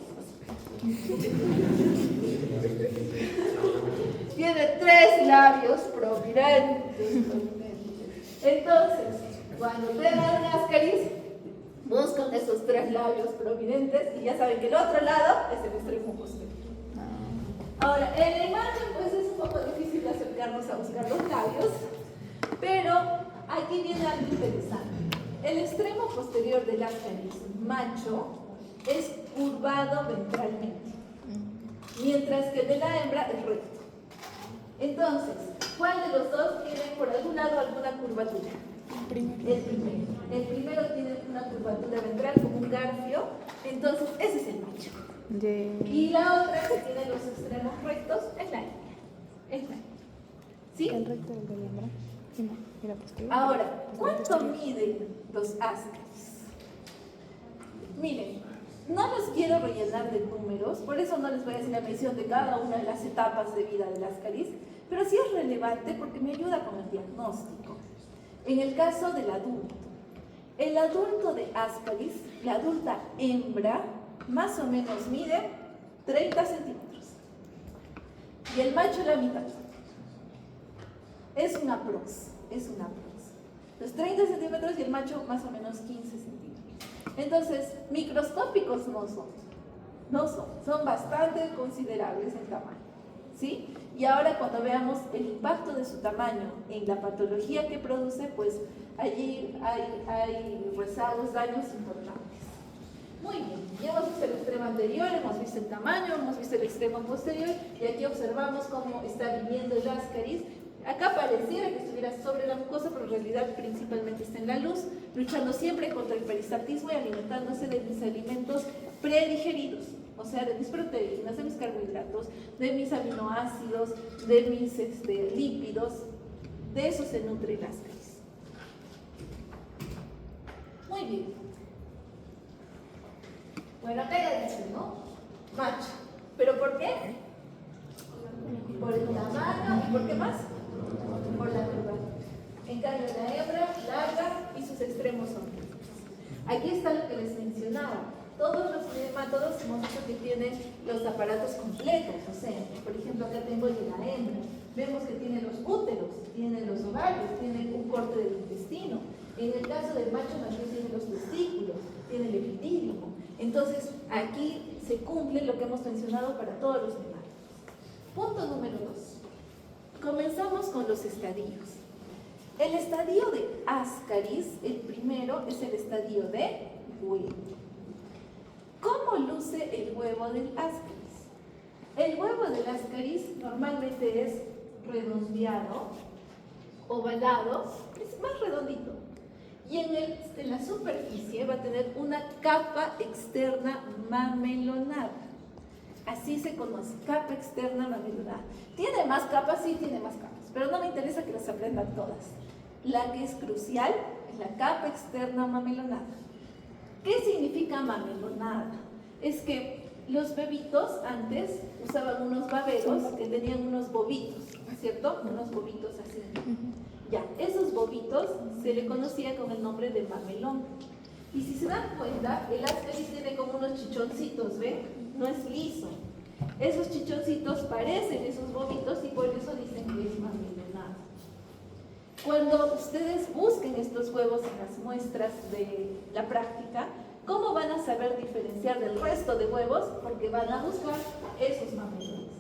Tiene 3 labios prominentes. Entonces, cuando tengan un ascaris, buscan esos 3 labios prominentes y ya saben que el otro lado es el extremo posterior. Ahora, en la imagen pues es un poco difícil acercarnos a buscar los labios, pero aquí viene algo interesante. El extremo posterior del ascaris macho es curvado ventralmente, mientras que el de la hembra es recto. Entonces, ¿cuál de los dos tiene por algún lado alguna curvatura? El primero. El primero tiene una curvatura ventral como un garfio, entonces ese es el macho. Y la otra que tiene los extremos rectos es la hembra. ¿Sí? El recto del de la hembra. Sí, no. Mira, posterior. Ahora, ¿cuánto miden los ascaris? Miren, no los quiero rellenar de números, por eso no les voy a decir la medición de cada una de las etapas de vida del ascaris, pero sí es relevante porque me ayuda con el diagnóstico. En el caso del adulto, el adulto de ascaris, la adulta hembra, más o menos mide 30 centímetros. Y el macho la mitad. Es una prox. Los 30 centímetros y el macho más o menos 15 centímetros. Entonces, microscópicos no son bastante considerables en tamaño. ¿Sí? Y ahora cuando veamos el impacto de su tamaño en la patología que produce, pues allí hay rezagos, daños importantes. Muy bien, ya hemos visto el extremo anterior, hemos visto el tamaño, hemos visto el extremo posterior y aquí observamos cómo está viviendo el ascaris. Acá pareciera que estuviera sobre la mucosa, pero en realidad principalmente está en la luz, luchando siempre contra el peristaltismo y alimentándose de mis alimentos predigeridos, o sea, de mis proteínas, de mis carbohidratos, de mis aminoácidos, de mis lípidos. De eso se nutre el ascaris. Muy bien. Bueno, acá ya dice, ¿no? Macho. ¿Pero por qué? Por el tamaño. ¿Y por qué más? Por la curvatura. En cambio, la hembra larga y sus extremos son rectos. Aquí está lo que les mencionaba. Todos los nemátodos hemos visto que tienen los aparatos completos. O sea, por ejemplo, acá tengo el de la hembra. Vemos que tiene los úteros, tiene los ovarios, tiene un corte del intestino. En el caso del macho tiene los testículos, tiene el epidídimo. Entonces, aquí se cumple lo que hemos mencionado para todos los nemátodos. Punto número 2. Comenzamos con los estadios. El estadio de ascaris, el primero, es el estadio de huevo. ¿Cómo luce el huevo del ascaris? El huevo del ascaris normalmente es redondeado, ovalado, es más redondito. Y en la superficie va a tener una capa externa mamelonada. Así se conoce, capa externa mamelonada. ¿Tiene más capas? Sí, tiene más capas, pero no me interesa que las aprendan todas. La que es crucial es la capa externa mamelonada. ¿Qué significa mamelonada? Es que los bebitos antes usaban unos baberos que tenían unos bobitos, ¿cierto? Unos bobitos así. Ya, esos bobitos se le conocía con el nombre de mamelón. Y si se dan cuenta, el ascaris tiene como unos chichoncitos, ¿ven? No es liso. Esos chichoncitos parecen esos bobitos y por eso dicen que es mamelonado. Cuando ustedes busquen estos huevos en las muestras de la práctica, ¿cómo van a saber diferenciar del resto de huevos? Porque van a buscar esos mamelones.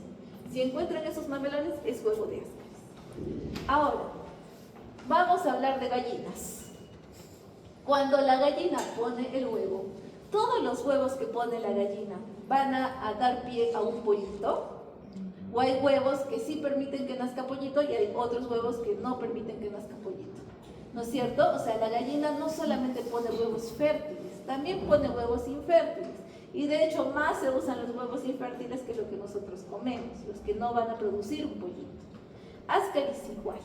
Si encuentran esos mamelones, es huevo de ascaris. Ahora, vamos a hablar de gallinas. Cuando la gallina pone el huevo, todos los huevos que pone la gallina van a dar pie a un pollito, o hay huevos que sí permiten que nazca pollito y hay otros huevos que no permiten que nazca pollito, ¿no es cierto? O sea, la gallina no solamente pone huevos fértiles, también pone huevos infértiles. Y de hecho más se usan los huevos infértiles que lo que nosotros comemos, los que no van a producir un pollito. Ascaris igual.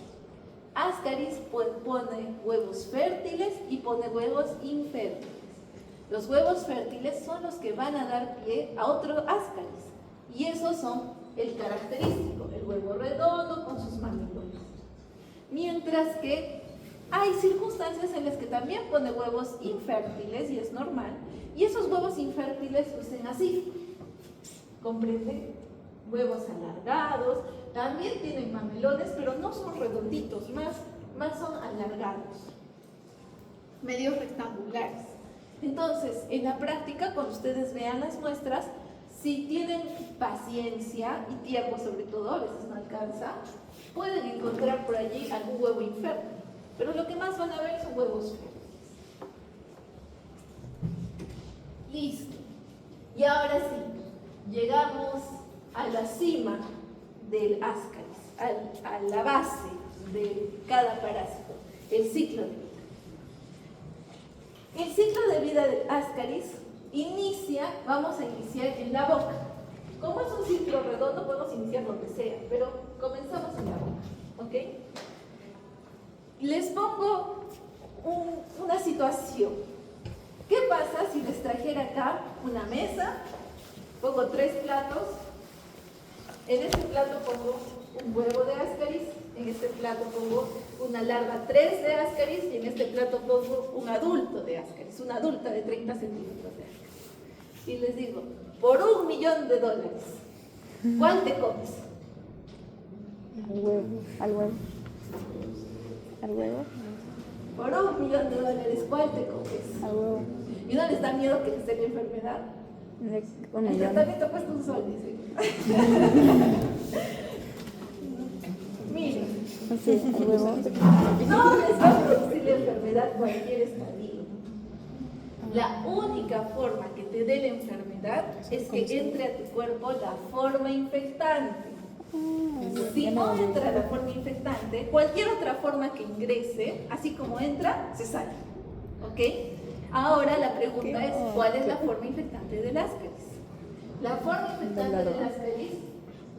Ascaris pone huevos fértiles y pone huevos infértiles. Los huevos fértiles son los que van a dar pie a otro ascaris. Y esos son el característico, el huevo redondo con sus mamilones. Mientras que hay circunstancias en las que también pone huevos infértiles, y es normal, y esos huevos infértiles lucen así. ¿Comprende? Huevos alargados, también tienen mamelones, pero no son redonditos, más son alargados, medio rectangulares. Entonces, en la práctica, cuando ustedes vean las muestras, si tienen paciencia y tiempo sobre todo, a veces no alcanza, pueden encontrar por allí algún huevo infértil, pero lo que más van a ver son huevos fértiles. Listo. Y ahora sí, llegamos a la cima del ascaris, a la base de cada parásito, el ciclo de vida. El ciclo de vida del ascaris vamos a iniciar en la boca. Como es un ciclo redondo, podemos iniciar donde sea, pero comenzamos en la boca, ¿ok? Les pongo una situación. ¿Qué pasa si les trajera acá una mesa? Pongo 3 platos. En este plato pongo un huevo de ascaris, en este plato pongo una larva 3 de ascaris y en este plato pongo un adulto de ascaris, una adulta de 30 centímetros de ascaris. Y les digo, por $1.000.000, ¿cuál te comes? Al huevo. Al huevo. Por $1.000.000, ¿cuál te comes? Al huevo. ¿Y no les da miedo que les dé la enfermedad? Un El millón. tratamiento cuesta $1, dice. Miren, Sí, al huevo. no les va a producir la enfermedad cualquier estadio. La única forma que te dé la enfermedad es que entre a tu cuerpo la forma infectante. Si no entra la forma infectante, cualquier otra forma que ingrese, así como entra, se sale. ¿Ok? Ahora la pregunta es, ¿cuál es la forma infectante del ascaris? La forma infectante del ascaris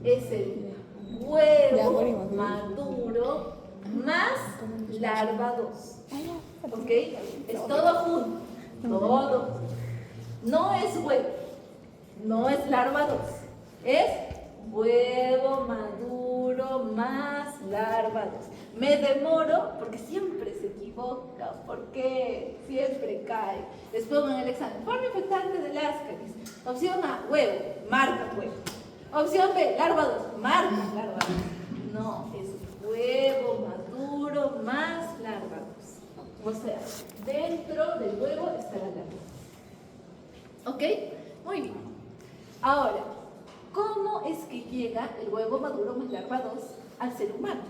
es el huevo maduro más larva 2. ¿Ok? Es todo junto. Todo. No es huevo, no es larva 2, es huevo maduro más larva 2. Me demoro porque siempre se equivoca, porque siempre cae. Les pongo en el examen, forma infectante del ascaris. Opción A, huevo, marca huevo. Opción B, larva 2, marca larva 2. No, es huevo maduro más larva 2. O sea, dentro del huevo está la larva. ¿Ok? Muy bien. Ahora, ¿cómo es que llega el huevo maduro más larva 2 al ser humano?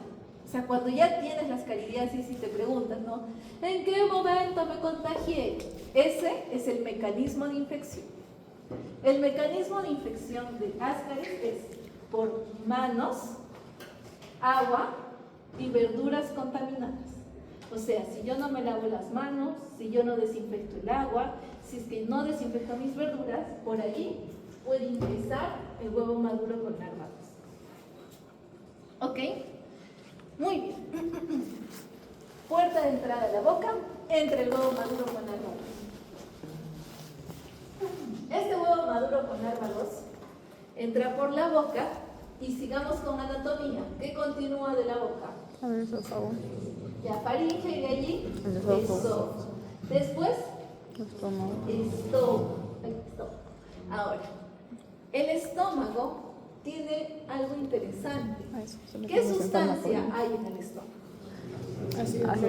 O sea, cuando ya tienes las caridiasis y te preguntas, ¿no? ¿En qué momento me contagié? Ese es el mecanismo de infección. El mecanismo de infección de ascaris es por manos, agua y verduras contaminadas. O sea, si yo no me lavo las manos, si yo no desinfecto el agua, si es que no desinfecto mis verduras, por ahí puede ingresar el huevo maduro con larva 2. ¿Ok? Muy bien. Puerta de entrada a la boca, entra el huevo maduro con larva 2. Este huevo maduro con larva 2 entra por la boca y sigamos con anatomía. ¿Qué continúa de la boca? A ver, por favor. Ya, faringe y de allí, El esófago. esófago. Después, Estómago. estómago. Ahora, el estómago tiene algo interesante. ¿Qué sustancia hay en el estómago?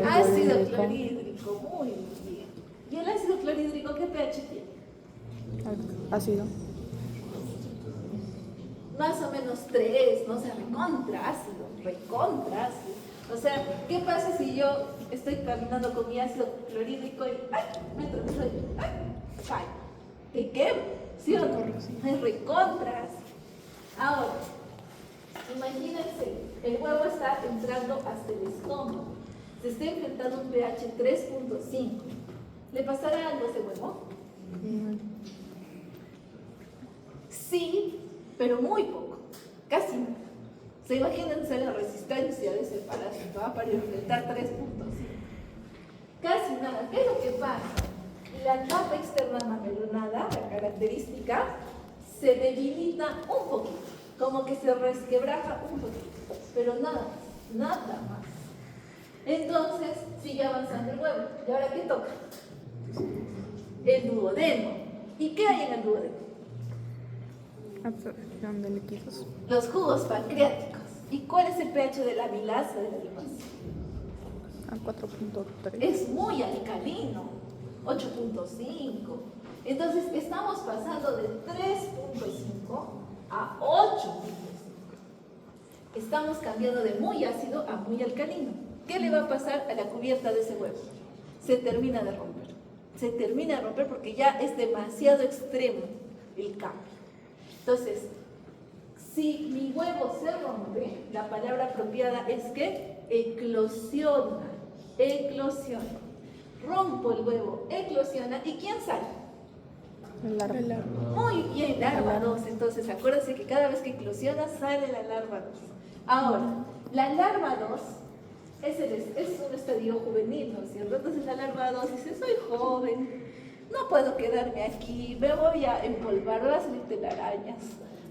Ácido clorhídrico, muy bien. ¿Y el ácido clorhídrico qué pH tiene? Ácido. Más o menos 3, no sé, recontra ácido. O sea, ¿qué pasa si yo estoy caminando con mi ácido clorhídrico y me tropiezo y fallo? ¿Te quemo? ¿Sí o no? Es recontra ácido. Ahora, imagínense, el huevo está entrando hasta el estómago. Se está enfrentando a un pH 3.5. ¿Le pasará algo a ese huevo? Sí, pero muy poco. Casi nada. O sea, imagínense la resistencia de ese parásito para enfrentar 3.5. Casi nada. ¿Qué es lo que pasa? la capa externa mamelonada, la característica, se debilita un poquito, como que se resquebraja un poquito, pero nada más. Entonces sigue avanzando el huevo. ¿Y ahora qué toca? El duodeno. ¿Y qué hay en el duodeno? Absorción de líquidos. Los jugos pancreáticos. ¿Y cuál es el pH de la amilasa de la lipasa? A 4.3. Es muy alcalino, 8.5. Entonces estamos pasando de 3.5 a 8.5. Estamos cambiando de muy ácido a muy alcalino. ¿Qué le va a pasar a la cubierta de ese huevo? Se termina de romper. Se termina de romper porque ya es demasiado extremo el cambio. Entonces, si mi huevo se rompe, la palabra apropiada es que eclosiona. Eclosiona. Rompo el huevo, eclosiona. ¿Y quién sale? El larva. Muy bien, larva 2. Entonces, acuérdense que cada vez que eclosiona sale la larva 2. Ahora, la larva 2 es un estadio juvenil, ¿no es cierto? Entonces la larva 2 dice, soy joven, no puedo quedarme aquí, me voy a empolvar, voy a salir telarañas,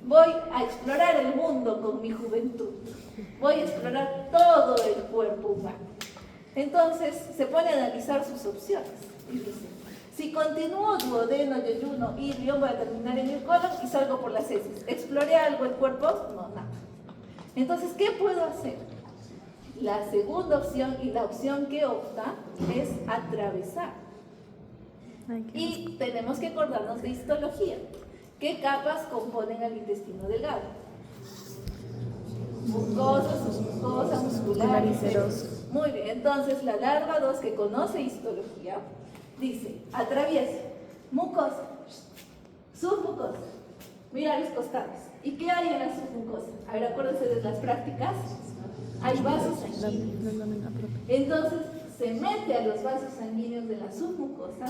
voy a explorar el mundo con mi juventud, voy a explorar todo el cuerpo humano. Entonces se pone a analizar sus opciones y dice, si continúo duodeno, yeyuno y rión, voy a terminar en el colon y salgo por las heces. ¿Exploré algo el cuerpo? No, nada. Entonces, ¿qué puedo hacer? La segunda opción y la opción que opta es atravesar. Y tenemos que acordarnos de histología. ¿Qué capas componen al intestino delgado? Mucosa, submucosa, muscular y serosa. Muy bien, entonces la larva 2 que conoce histología dice, atraviesa mucosa, submucosa, mira los costados. ¿Y qué hay en la submucosa? A ver, acuérdense de las prácticas. Hay vasos sanguíneos. Entonces se mete a los vasos sanguíneos de la submucosa.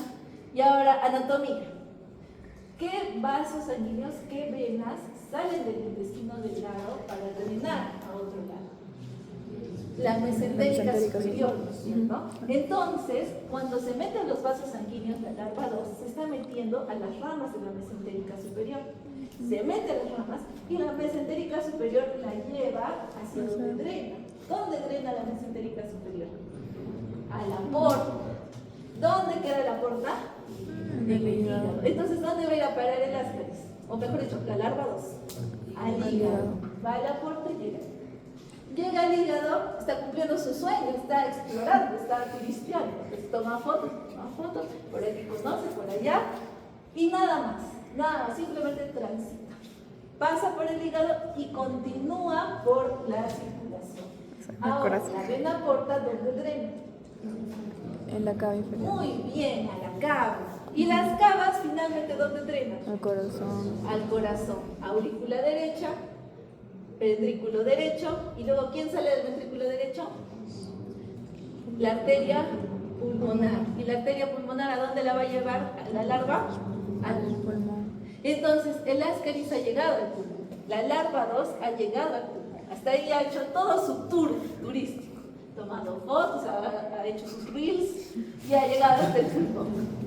Y ahora, anatomía. ¿Qué vasos sanguíneos, qué venas salen del intestino delgado para drenar a otro lado? La mesentérica superior, ¿no es cierto? Entonces, cuando se mete a los vasos sanguíneos, la larva 2 se está metiendo a las ramas de la mesentérica superior. Se mete a las ramas y la mesentérica superior la lleva hacia donde drena. ¿Dónde drena la mesentérica superior? A la porta. ¿Dónde queda la porta? En el hígado. Entonces, ¿dónde va a ir a parar el ascaris? O mejor dicho, la larva 2. Al hígado. Va a la porta y llega. Llega al hígado, está cumpliendo su sueño, está explorando, está turisteando. Entonces, toma fotos, por aquí conoce, por allá, y nada más. Nada, simplemente transita. Pasa por el hígado y continúa por la circulación. Ahora, la vena porta, ¿dónde drena? En la cava inferior. Muy bien, a la cava. ¿Y las cavas finalmente dónde drenan? Al corazón. Al corazón. Aurícula derecha, ventrículo derecho. ¿Y luego quién sale del ventrículo derecho? La arteria pulmonar. ¿Y la arteria pulmonar a dónde la va a llevar la larva? Al pulmón. Entonces, el ascaris ha llegado al pulmón. La larva 2 ha llegado al pulmón. Hasta ahí ha hecho todo su tour turístico. Tomado fotos, ha hecho sus reels y ha llegado hasta el pulmón.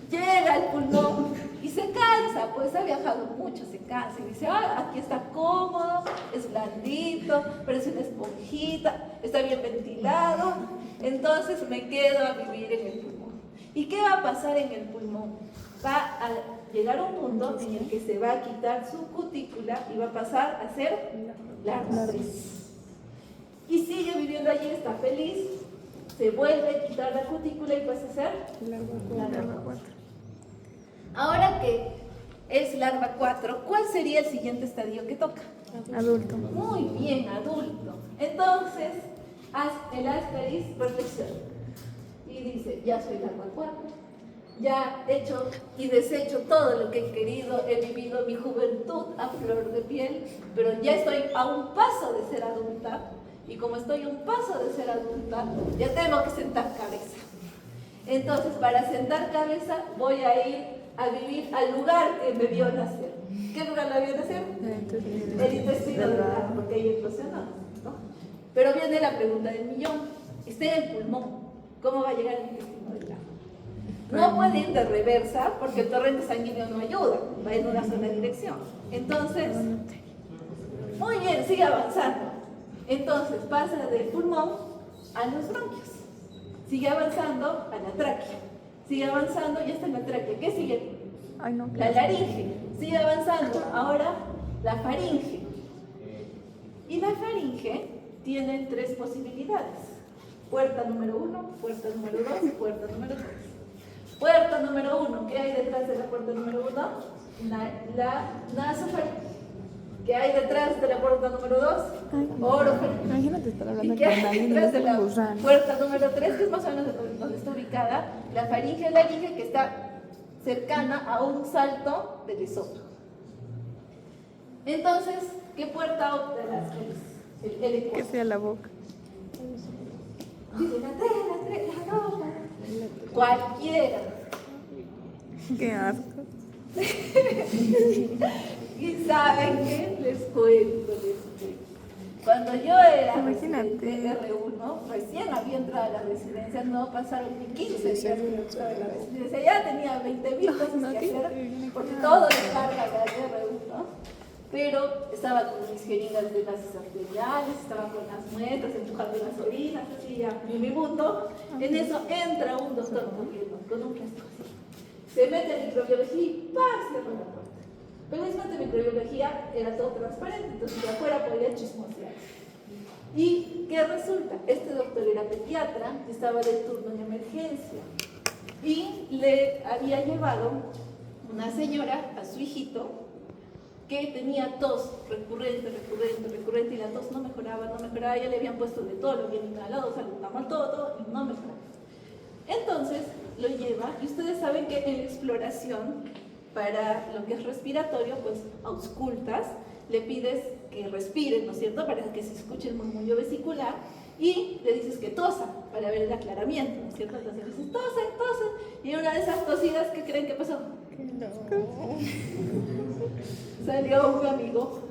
Llega al pulmón y se cansa, pues ha viajado mucho, se cansa y dice, aquí está cómodo, es blandito, parece una esponjita, está bien ventilado, entonces me quedo a vivir en el pulmón. ¿Y qué va a pasar en el pulmón? Va a llegar a un punto en el que se va a quitar su cutícula y va a pasar a ser larva 3. Y sigue viviendo allí, está feliz, se vuelve a quitar la cutícula y pasa a ser larva 4. Ahora que es larva 4, ¿cuál sería el siguiente estadio que toca? Adulto. Muy bien, adulto. Entonces, el ascaris reflexiona y dice, ya soy larva 4, ya he hecho y deshecho todo lo que he querido, he vivido mi juventud a flor de piel, pero ya estoy a un paso de ser adulta. Y como estoy a un paso de ser adulta, ya tengo que sentar cabeza. Entonces, para sentar cabeza, voy a ir a vivir al lugar que me vio nacer. ¿Qué lugar la vio nacer? El intestino delgado, porque ahí eclosionó, ¿no? Pero viene la pregunta del millón. Está en el pulmón. ¿Cómo va a llegar al intestino delgado? No puede ir de reversa porque el torrente sanguíneo no ayuda, va en una sola dirección. Entonces, muy bien, sigue avanzando. Entonces pasa del pulmón a los bronquios. Sigue avanzando a la tráquea. Sigue avanzando y está en la tráquea. ¿Qué sigue? Ay, no. La laringe. Sigue avanzando. Ahora la faringe. Y la faringe tiene 3 posibilidades. Puerta número 1, puerta número 2, puerta número 3. Puerta número 1. ¿Qué hay detrás de la puerta número 1? La nasofaringe. ¿Qué hay detrás de la puerta número 2? Orofaringe. Imagínate estar hablando ¿Y qué con hay alguien y detrás de no la con gusano. puerta número 3, que es más o menos donde está ubicada la faringe laringe, que está cercana a un salto del esófago? Entonces, ¿qué puerta opta el Que L4? sea la boca. Dice la 3, la 2, cualquiera. Qué asco. Y saben qué, les cuento. Cuando yo era Imagínate. residente R1, recién había entrado a la residencia, no pasaron ni 15 días que yo estaba en la residencia, ya tenía 20.000 cosas que hacer, porque todo le carga la R1, pero estaba con mis jeringas de gases arteriales, estaba con las muestras, empujando las orinas, así ya, mi mundo. En eso entra un doctor corriendo con un frasco así. Se mete en microbiología y ¡pah! Cierra la puerta. Pero en microbiología era todo transparente, entonces de afuera podía chismosear. ¿Y qué resulta? Este doctor era pediatra, estaba de turno en emergencia y le había llevado una señora a su hijito que tenía tos recurrente y la tos no mejoraba, ya le habían puesto de todo, lo habían inhalado, saludamos todo y no mejoraba. Entonces lo lleva y ustedes saben que en la exploración para lo que es respiratorio, pues auscultas, le pides que respire, ¿no es cierto?, para que se escuche el murmullo vesicular y le dices que tosa para ver el aclaramiento, ¿no es cierto? Entonces le dices tose, y una de esas tosidas, ¿qué creen que pasó? Salió un amigo.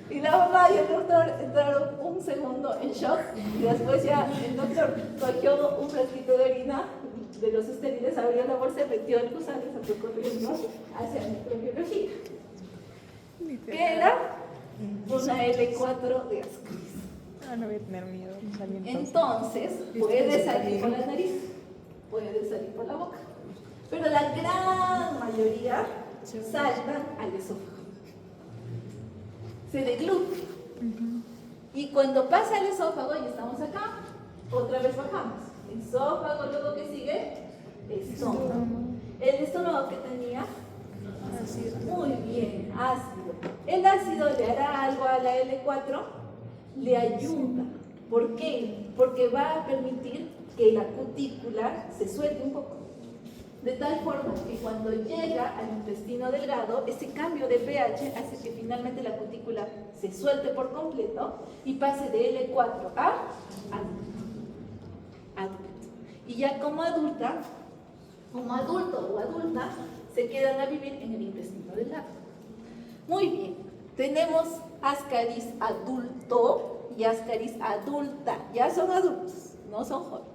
Y la mamá y el doctor entraron un segundo en shock y después ya el doctor cogió un frasquito de orina de los estériles, abrió la bolsa, metió el gusano y salió corriendo hacia la microbiología. ¿Qué era? Una L4 de Ascaris. No voy a tener miedo. Entonces, puede salir por la nariz, puede salir por la boca, pero la gran mayoría saltan al esófago. Se degluta. Y cuando pasa al esófago, y estamos acá, otra vez bajamos. Esófago, luego que sigue, estómago. El estómago que tenía, muy bien, ácido. El ácido le hará algo a la L4, le ayuda. ¿Por qué? Porque va a permitir que la cutícula se suelte un poco. De tal forma que cuando llega al intestino delgado, ese cambio de pH hace que finalmente la cutícula se suelte por completo y pase de L4 a adulto. Y ya como adulto o adulta, se quedan a vivir en el intestino delgado. Muy bien, tenemos Ascaris adulto y Ascaris adulta. Ya son adultos, no son jóvenes.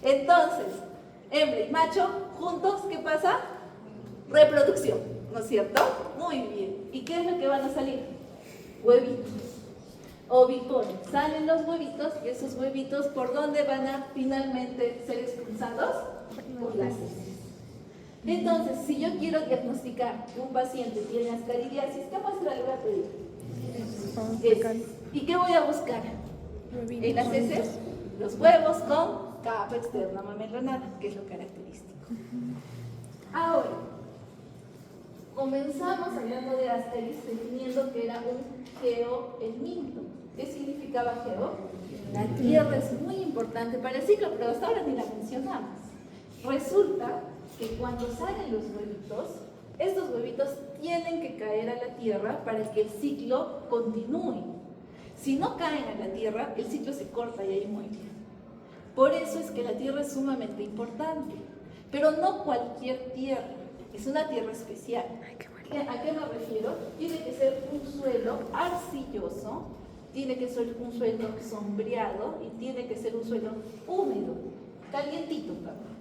Entonces, hembra y macho, juntos, ¿qué pasa? Reproducción, ¿no es cierto? Muy bien. ¿Y qué es lo que van a salir? Huevitos. Oviporio. Salen los huevitos y esos huevitos, ¿por dónde van a finalmente ser expulsados? Por las heces. Entonces, si yo quiero diagnosticar que un paciente tiene ascaridiasis, ¿qué muestra le voy a pedir? Heces. ¿Y qué voy a buscar? En las heces, los huevos con capa externa mamelonada, que es lo característico. Ahora, comenzamos hablando de Ascaris, definiendo que era un geohelminto. ¿Qué significaba geo? La tierra es muy importante para el ciclo, pero hasta ahora ni la mencionamos. Resulta que cuando salen los huevitos, estos huevitos tienen que caer a la tierra para que el ciclo continúe. Si no caen a la tierra, el ciclo se corta y ahí muere. Por eso es que la tierra es sumamente importante, pero no cualquier tierra, es una tierra especial. ¿A qué me refiero? Tiene que ser un suelo arcilloso, tiene que ser un suelo sombreado y tiene que ser un suelo húmedo. calientito, perdón.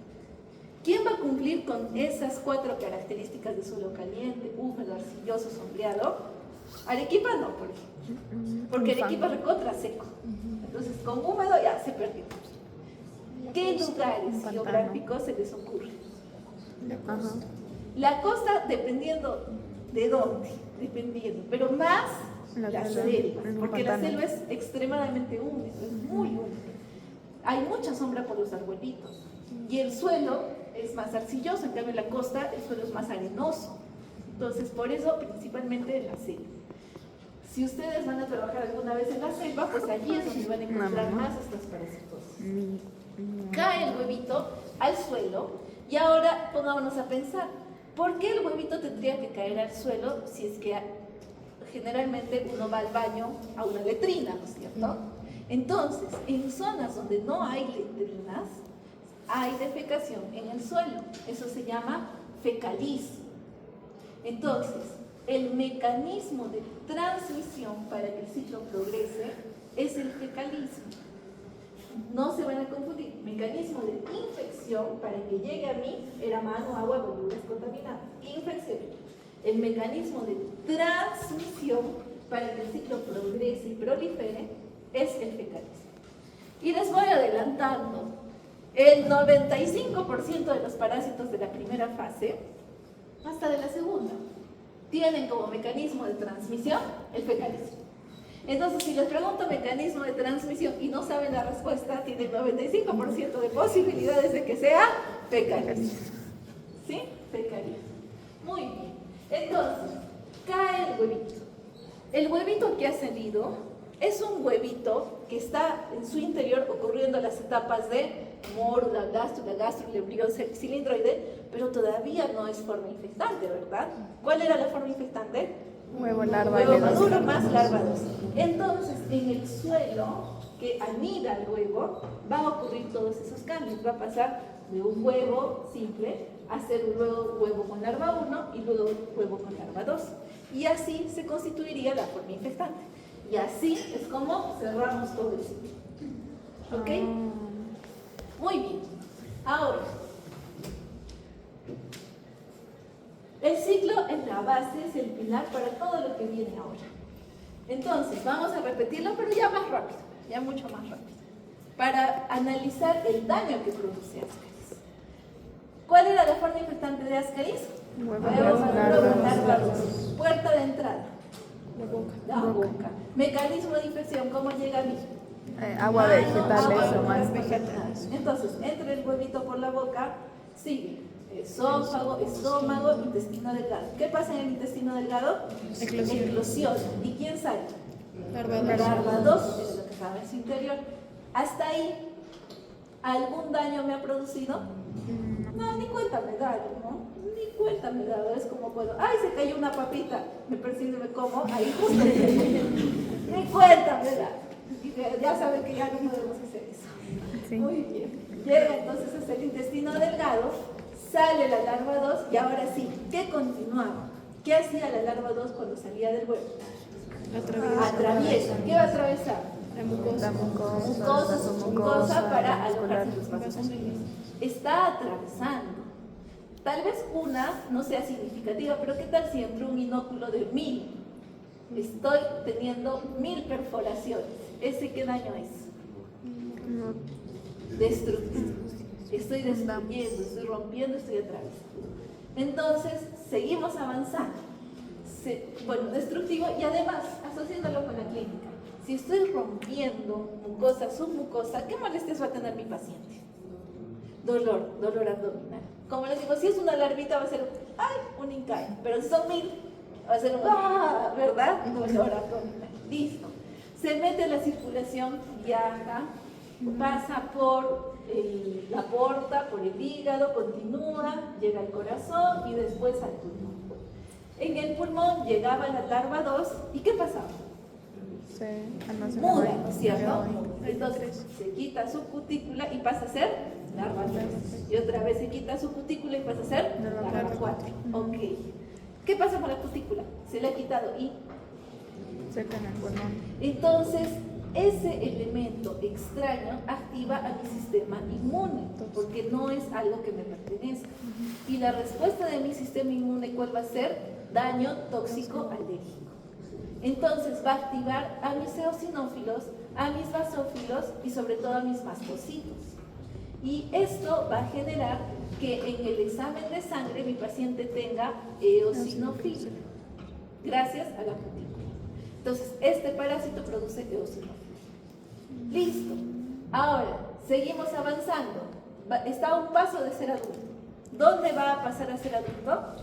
¿Quién va a cumplir con esas 4 características de suelo caliente, húmedo, arcilloso, sombreado? Arequipa no, por ejemplo, porque Arequipa es recontra seco. Entonces con húmedo ya se perdió. ¿Qué lugares geográficos se les ocurre? Ajá. La costa, dependiendo de dónde, pero más la selva, porque la selva es extremadamente húmeda, es muy húmeda. Hay mucha sombra por los arbolitos y el suelo es más arcilloso, en cambio en la costa el suelo es más arenoso. Entonces, por eso, principalmente en la selva. Si ustedes van a trabajar alguna vez en la selva, pues allí es donde van a encontrar más estos parásitos. Cae el huevito al suelo y ahora pongámonos a pensar, ¿por qué el huevito tendría que caer al suelo si es que generalmente uno va al baño a una letrina, ¿no es cierto? Entonces, en zonas donde no hay letrinas, hay defecación en el suelo. Eso se llama fecalismo. Entonces, el mecanismo de transmisión para que el ciclo progrese es el fecalismo. No se van a confundir. Mecanismo de infección para que llegue a mí era mano, agua, verduras contaminadas. Infección. El mecanismo de transmisión para que el ciclo progrese y prolifere es el fecalismo. Y les voy adelantando. El 95% de los parásitos de la primera fase, hasta de la segunda, tienen como mecanismo de transmisión el fecalismo. Entonces, si les pregunto mecanismo de transmisión y no saben la respuesta, tienen 95% de posibilidades de que sea fecalismo. ¿Sí? Fecalismo. Muy bien. Entonces, cae el huevito. El huevito que ha salido es un huevito que está en su interior ocurriendo las etapas de mórula, gástrula, embrión, cilindroide, pero todavía no es forma infectante, ¿verdad? ¿Cuál era la forma infectante? Huevo, larva, huevo maduro más larva 2. Entonces, en el suelo que anida el huevo, van a ocurrir todos esos cambios. Va a pasar de un huevo simple a ser un huevo con larva 1 y luego huevo con larva 2. Y así se constituiría la forma infectante. Y así es como cerramos todo el ciclo. ¿Ok? Muy bien. Ahora, el ciclo es la base, es el pilar para todo lo que viene ahora. Entonces, vamos a repetirlo, pero ya más rápido, ya mucho más rápido, para analizar el daño que produce Ascaris. ¿Cuál era la forma infectante de Ascaris? Huevo maduro con larva 2. Puerta de entrada. La boca. Mecanismo de infección, ¿cómo llega a mí? Agua vegetales o más vegetales. Entonces, entra el huevito por la boca, sigue esófago, estómago, intestino delgado. ¿Qué pasa en el intestino delgado? Eclosión. ¿Y quién sale? Larva 2, es lo que estaba en su interior. Hasta ahí, ¿algún daño me ha producido? No, ni cuenta me da, ¿no? Ni cuenta me da, es como puedo. ¡Ay, se cayó una papita! Me persigue, me como, ahí justo. Ni cuenta me da. Ya saben que ya no podemos hacer eso. Sí. Muy bien. Llega entonces hasta el intestino delgado, sale la larva 2 y ahora sí, ¿qué continuaba? ¿Qué hacía la larva 2 cuando salía del huevo? Atraviesa. ¿Qué va a atravesar? La mucosa para alojarse los vasos sanguíneos. Está atravesando. Tal vez una no sea significativa, pero ¿qué tal si entró un inóculo de 1000? Estoy teniendo 1000 perforaciones. ¿Ese qué daño es? Destructivo. Estoy destruyendo, estoy rompiendo, estoy atravesando. Entonces, seguimos avanzando. Bueno, destructivo y además, asociándolo con la clínica. Si estoy rompiendo mucosa, submucosa, ¿qué molestias va a tener mi paciente? Dolor abdominal. Como les digo, si es una larvita va a ser un INCAE, pero si son 1000 va a ser ¿verdad? Dolor abdominal. Listo. Se mete en la circulación, viaja, pasa por la aorta, por el hígado, continúa, llega al corazón y después al pulmón. En el pulmón llegaba la larva 2 y ¿qué pasaba? Muda, ¿no es cierto? Entonces se quita su cutícula y pasa a ser larva 3. Y otra vez se quita su cutícula y pasa a ser larva 4. Ok. ¿Qué pasa con la cutícula? Se la ha quitado y seca en el pulmón. entonces ese elemento extraño activa a mi sistema inmune, porque no es algo que me pertenezca. Y la respuesta de mi sistema inmune, ¿cuál va a ser? Daño tóxico alérgico. Entonces va a activar a mis eosinófilos, a mis basófilos y sobre todo a mis mastocitos. Y esto va a generar que en el examen de sangre mi paciente tenga eosinofilia, gracias a la cutícula. Entonces, este parásito produce eosinofilia. Listo. Ahora, seguimos avanzando. Está a un paso de ser adulto. ¿Dónde va a pasar a ser adulto?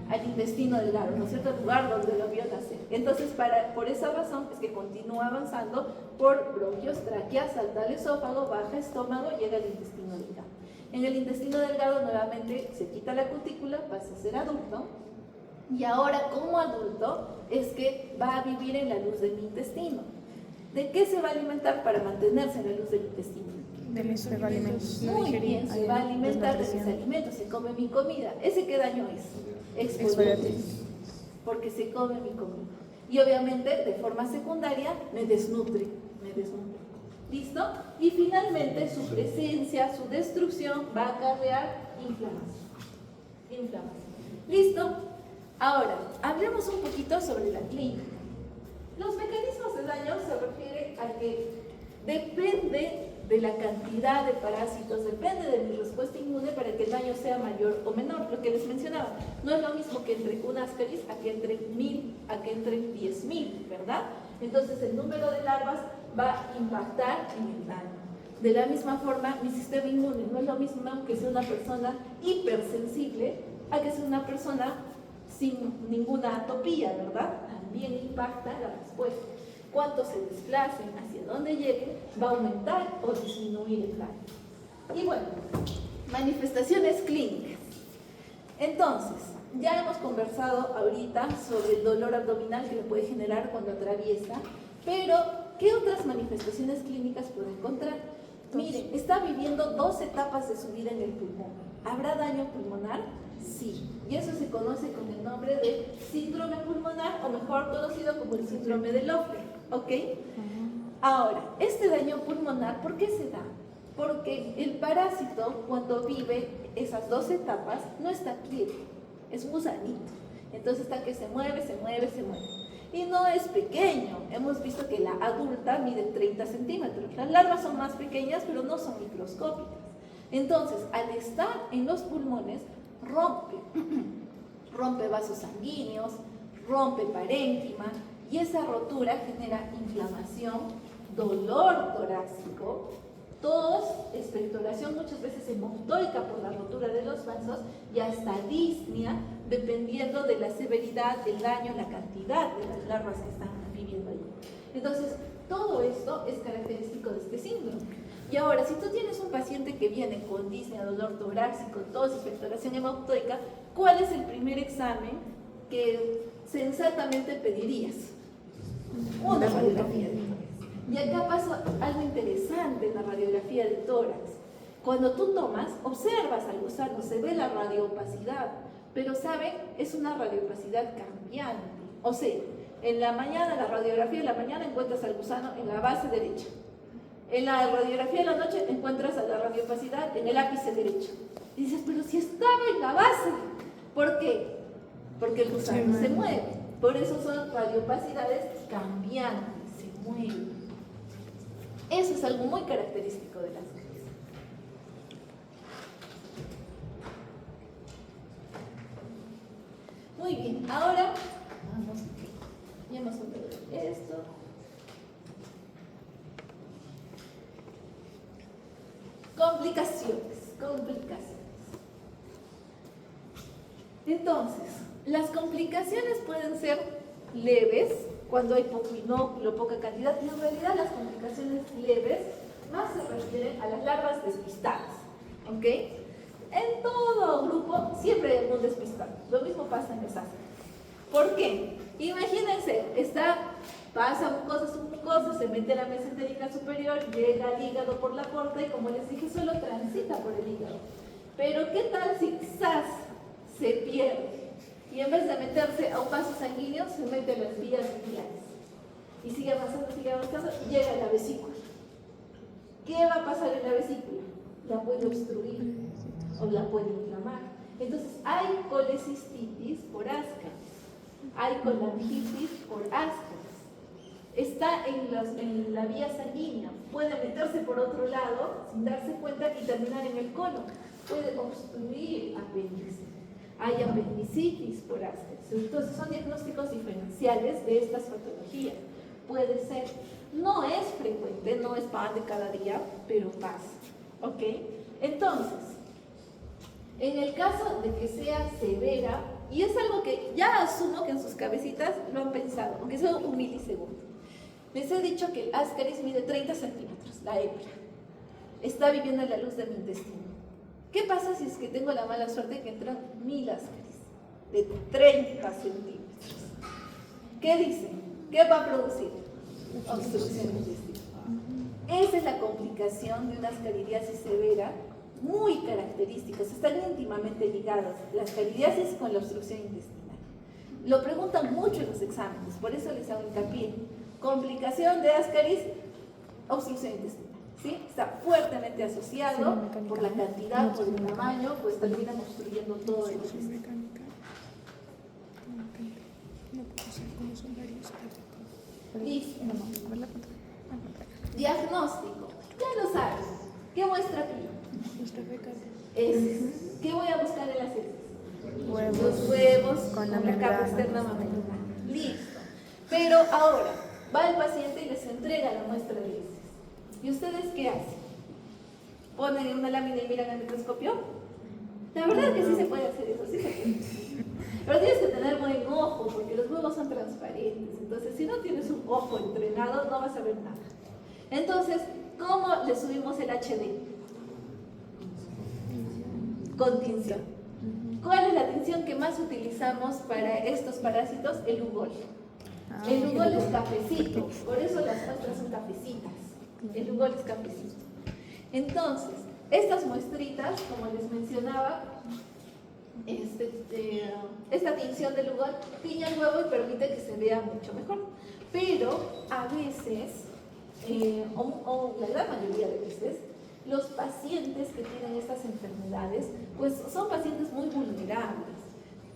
Al intestino delgado, ¿no es cierto? El lugar donde lo vio nacer. Entonces, por esa razón es que continúa avanzando por bronquios, tráquea, salta al esófago, baja estómago, llega al intestino delgado. En el intestino delgado nuevamente se quita la cutícula, pasa a ser adulto. Y ahora, como adulto, es que va a vivir en la luz de mi intestino. ¿De qué se va a alimentar para mantenerse en la luz del intestino? De mis alimentos. Muy bien, se va a alimentar de mis alimentos, se come mi comida. ¿Ese qué daño es? Exfoliante, porque se come mi comida. Y obviamente, de forma secundaria, me desnutre. ¿Listo? Y finalmente, su presencia, su destrucción va a acarrear inflamación. ¿Listo? Ahora, hablemos un poquito sobre la clínica. Los mecanismos de daño se refieren a que depende de la cantidad de parásitos, depende de mi respuesta inmune para que el daño sea mayor o menor. Lo que les mencionaba, no es lo mismo que entre un ascaris a que entre 1000, a que entre 10.000, ¿verdad? Entonces el número de larvas va a impactar en el daño. De la misma forma, mi sistema inmune no es lo mismo que sea una persona hipersensible a que sea una persona sin ninguna atopía, ¿verdad? También impacta la respuesta. Cuánto se desplacen, hacia dónde lleguen, va a aumentar o disminuir el daño. Y bueno, manifestaciones clínicas. Entonces, ya hemos conversado ahorita sobre el dolor abdominal que le puede generar cuando atraviesa, pero ¿qué otras manifestaciones clínicas puede encontrar? Miren, está viviendo 2 etapas de su vida en el pulmón. ¿Habrá daño pulmonar? Sí. Y eso se conoce con el nombre de síndrome pulmonar, o mejor conocido como el síndrome de Loeffler. ¿Ok? Ahora, este daño pulmonar, ¿por qué se da? Porque el parásito, cuando vive esas 2 etapas, no está quieto, es un gusanito. Entonces está que se mueve. Y no es pequeño. Hemos visto que la adulta mide 30 centímetros. Las larvas son más pequeñas, pero no son microscópicas. Entonces, al estar en los pulmones, rompe vasos sanguíneos, rompe parénquima, y esa rotura genera inflamación, dolor torácico, tos, expectoración muchas veces hemoptóica por la rotura de los vasos y hasta disnea, dependiendo de la severidad del daño, la cantidad de las larvas que están viviendo ahí. Entonces, todo esto es característico de este síndrome. Y ahora, si tú tienes un paciente que viene con disnea, dolor torácico, tos, expectoración hemoptóica, ¿cuál es el primer examen que sensatamente pedirías? Una radiografía de tórax. Y acá pasa algo interesante en la radiografía de tórax. Cuando tú tomas, observas al gusano, se ve la radioopacidad, pero ¿saben? Es una radioopacidad cambiante. O sea, en la mañana, la radiografía de la mañana encuentras al gusano en la base derecha. En la radiografía de la noche encuentras a la radioopacidad en el ápice derecho. Y dices, pero si estaba en la base. ¿Por qué? Porque el gusano se mueve. Por eso son radioopacidades cambiantes, se mueven. Eso es algo muy característico de las cosas. Muy bien, ahora vamos, ya hemos hablado de esto. Complicaciones. Entonces, las complicaciones pueden ser leves, cuando hay poco inóculo, poca cantidad, y en realidad las complicaciones leves más se refieren a las larvas despistadas, ¿ok? En todo grupo siempre hay algún despistado, lo mismo pasa en los ácidos. ¿Por qué? Imagínense, pasa mucosa, se mete a la mesentérica superior, llega al hígado por la porta y como les dije, solo transita por el hígado. Pero ¿qué tal si quizás se pierde? Y en vez de meterse a un vaso sanguíneo, se mete a las vías biliares. y sigue avanzando, y llega a la vesícula. ¿Qué va a pasar en la vesícula? La puede obstruir o la puede inflamar. Entonces hay colecistitis por ascaris, hay colangitis por ascaris. Está en la vía sanguínea, puede meterse por otro lado sin darse cuenta y terminar en el colon. Puede obstruir apéndice. Hay apendicitis por ascaris. Entonces son diagnósticos diferenciales de estas patologías. Puede ser, no es frecuente, no es pan de cada día, pero pasa. ¿Ok? Entonces, en el caso de que sea severa, y es algo que ya asumo que en sus cabecitas lo han pensado, aunque sea un milisegundo. Les he dicho que el ascaris mide 30 centímetros, la hebra. Está viviendo en la luz de mi intestino. ¿Qué pasa si es que tengo la mala suerte que entran 1000 ascaris de 30 centímetros? ¿Qué dicen? ¿Qué va a producir? Obstrucción intestinal. Esa es la complicación de una ascaridiasis severa, muy características, están íntimamente ligadas, la ascaridiasis con la obstrucción intestinal. Lo preguntan mucho en los exámenes, por eso les hago hincapié. Complicación de ascaris, obstrucción intestinal. ¿Sí? Está fuertemente asociado por la cantidad, por el tamaño, pues terminan obstruyendo todo el intestino. Listo. Diagnóstico. Ya lo sabes. ¿Qué muestra aquí? ¿Qué voy a buscar en las heces? Los huevos con la capa externa mamelona. Listo. Pero ahora, va el paciente y les entrega la muestra de heces. ¿Y ustedes qué hacen? ¿Ponen una lámina y miran al microscopio? La verdad que sí se puede hacer eso, sí se puede. Pero tienes que tener buen ojo, porque los huevos son transparentes. Entonces, si no tienes un ojo entrenado, no vas a ver nada. Entonces, ¿cómo le subimos el HD? Con tinción. ¿Cuál es la tinción que más utilizamos para estos parásitos? El Lugol. El Lugol es cafecito, por eso las muestras son cafecitas. El Lugol es cafecito. Entonces, estas muestritas, como les mencionaba, esta tinción de Lugol tiñe el huevo y permite que se vea mucho mejor. Pero a veces, o la gran mayoría de veces, los pacientes que tienen estas enfermedades, pues son pacientes muy vulnerables,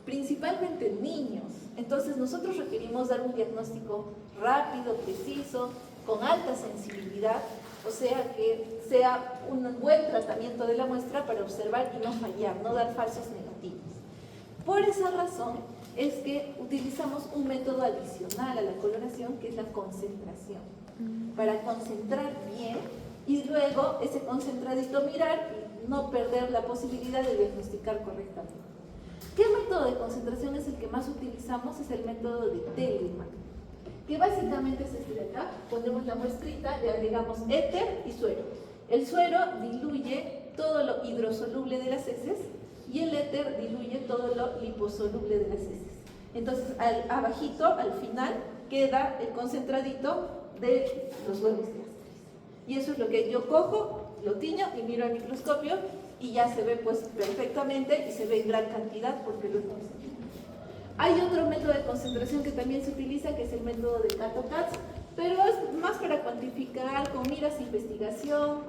principalmente niños. Entonces nosotros requerimos dar un diagnóstico rápido, preciso, con alta sensibilidad, o sea que sea un buen tratamiento de la muestra para observar y no fallar, no dar falsos negativos. Por esa razón es que utilizamos un método adicional a la coloración, que es la concentración, para concentrar bien y luego ese concentradito mirar y no perder la posibilidad de diagnosticar correctamente. ¿Qué método de concentración es el que más utilizamos? Es el método de Telemann, que básicamente es este de acá. Ponemos la muestrita, le agregamos éter y suero. El suero diluye todo lo hidrosoluble de las heces y el éter diluye todo lo liposoluble de las heces. Entonces, abajito, al final, queda el concentradito de los huevos de ascaris. Y eso es lo que yo cojo, lo tiño y miro al microscopio y ya se ve pues perfectamente y se ve en gran cantidad porque lo he concentrado. Hay otro método de concentración que también se utiliza, que es el método de Kato-Katz, pero es más para cuantificar con miras de investigación.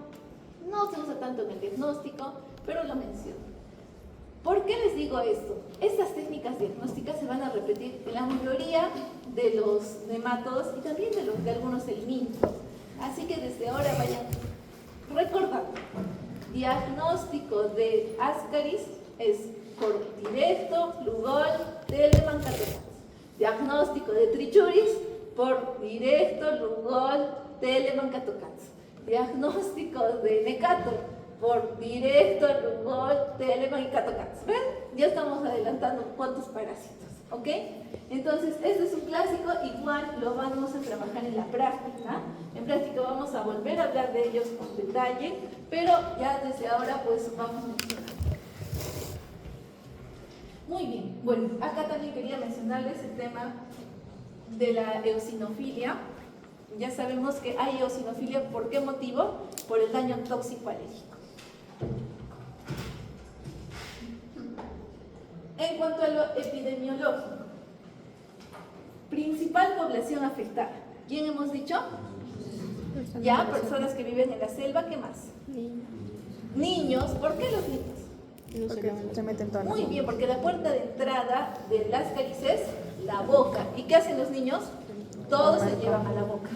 No se usa tanto en el diagnóstico, pero lo menciono. ¿Por qué les digo esto? Estas técnicas diagnósticas se van a repetir en la mayoría de los nematodos y también de algunos helmintos. Así que desde ahora vayan recordando. Diagnóstico de ascaris es por directo, Lugol, Telemann, Kato-Katz. Diagnóstico de trichuris por directo, Lugol, Telemann, Kato-Katz. Diagnóstico de necato por directo, Lugol, Telemann y Kato-Katz. ¿Ven? Ya estamos adelantando cuántos parásitos, ¿ok? Entonces, este es un clásico, igual lo vamos a trabajar en la práctica. En práctica vamos a volver a hablar de ellos con detalle, pero ya desde ahora pues vamos mencionando. Muy bien, bueno, acá también quería mencionarles el tema de la eosinofilia. Ya sabemos que hay eosinofilia, ¿por qué motivo? Por el daño tóxico alérgico. En cuanto a lo epidemiológico, Principal población afectada. ¿Quién hemos dicho? Ya, personas que viven en la selva, ¿qué más? Niños. ¿Por qué los niños? Porque se meten todas las Muy bien, porque la puerta de entrada de las caries es la boca. ¿Y qué hacen los niños? Todos se llevan a la boca.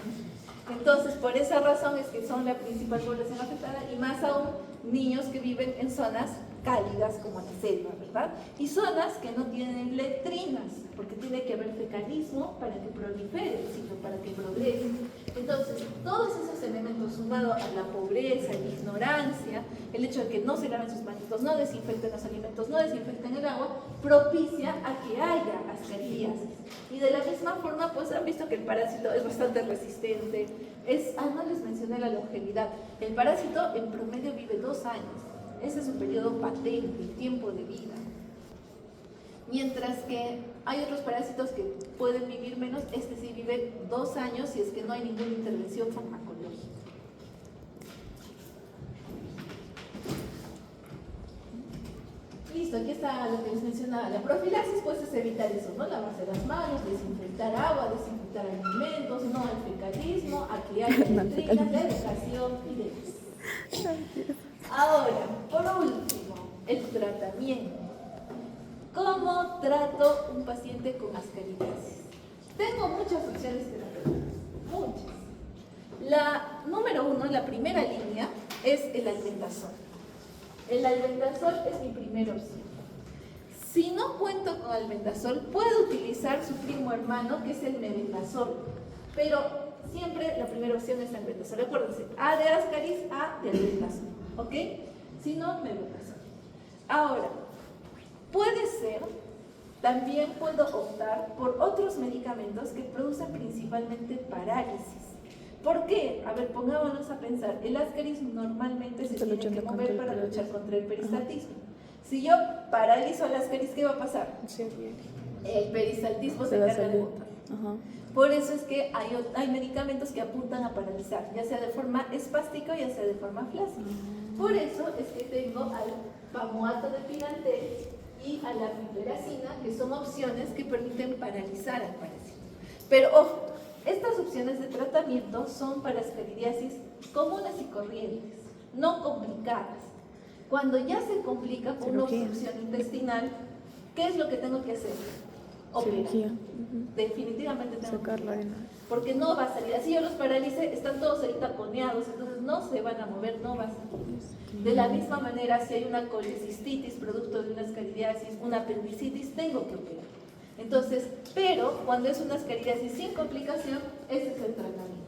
Entonces, por esa razón es que son la principal población afectada, y más aún niños que viven en zonas cálidas como la selva, ¿verdad? Y zonas que no tienen letrinas, porque tiene que haber fecalismo para que prolifere el ciclo, para que progrese. Entonces, todos esos elementos sumados a la pobreza, la ignorancia, el hecho de que no se laven sus manitos, no desinfecten los alimentos, no desinfecten el agua, propicia a que haya ascaridiasis. Y de la misma forma, pues han visto que el parásito es bastante resistente. No les mencioné la longevidad. El parásito en promedio vive 2 años. Ese es su periodo patente, tiempo de vida. Mientras que hay otros parásitos que pueden vivir menos, este sí vive 2 años si es que no hay ninguna intervención farmacológica. Listo, aquí está lo que les mencionaba. La profilaxis, pues, es evitar eso, ¿no? Lavarse las manos, desinfectar agua, desinfectar alimentos, no al fecalismo, a que haya letrinas, la educación y demás. Ahora, por último, el tratamiento. ¿Cómo trato un paciente con ascaridiasis? Tengo muchas opciones terapéuticas, muchas. La número 1, la primera línea, es el albendazol. El albendazol es mi primera opción. Si no cuento con albendazol, puedo utilizar su primo hermano, que es el mebendazol, pero siempre la primera opción es albendazol. Recuérdense, A de ascaris, A de albendazol, ¿ok? Si no, mebendazol. Ahora, puede ser, también puedo optar por otros medicamentos que producen principalmente parálisis. ¿Por qué? A ver, pongámonos a pensar. El ascaris normalmente se tiene que mover para luchar contra el peristaltismo. Si yo paralizo al ascaris, ¿qué va a pasar? El peristaltismo se encarga de botar. Por eso es que hay medicamentos que apuntan a paralizar, ya sea de forma espástica o ya sea de forma flácida. Por eso es que tengo al pamoato de Pirantel y a la piperacina, que son opciones que permiten paralizar al parásito. Pero ojo, estas opciones de tratamiento son para ascaridiasis comunes y corrientes, no complicadas. Cuando ya se complica por una obstrucción intestinal, ¿qué es lo que tengo que hacer? Operar. Definitivamente tengo que operar, porque no va a salir. Así yo los paralice, están todos ahí taponeados, entonces no se van a mover, no va a salir. De la misma manera, si hay una colecistitis producto de una ascaridiasis, una apendicitis, tengo que operar. Entonces, pero cuando es una ascaridiasis sin complicación, ese es el tratamiento.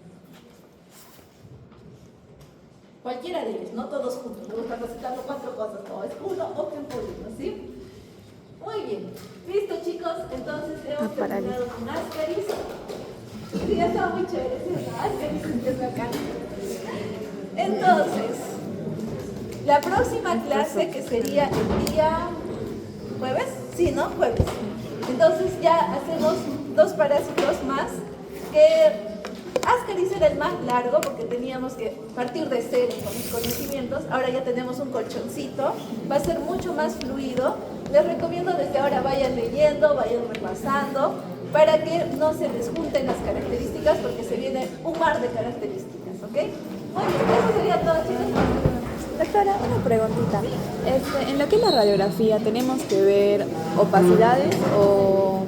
Cualquiera de ellos, no todos juntos. Me gusta recetarlo 4 cosas, no, es uno o tiempo uno, ¿sí? Muy bien. Listo, chicos, entonces hemos terminado con ascaris. Sí, ya estaba muy chévere, ¿sí? Ascaris es bacán. Entonces, la próxima clase, que sería el día jueves, sí, ¿no? Jueves. Entonces ya hacemos 2 parásitos más, que ascaris era el más largo porque teníamos que partir de cero con los conocimientos. Ahora ya tenemos un colchoncito, va a ser mucho más fluido. Les recomiendo desde ahora vayan leyendo, vayan repasando, para que no se les junten las características, porque se viene un mar de características, ¿ok? Muy bien, eso sería todo, chicos. Doctora, una preguntita. En lo que es la radiografía, ¿tenemos que ver opacidades o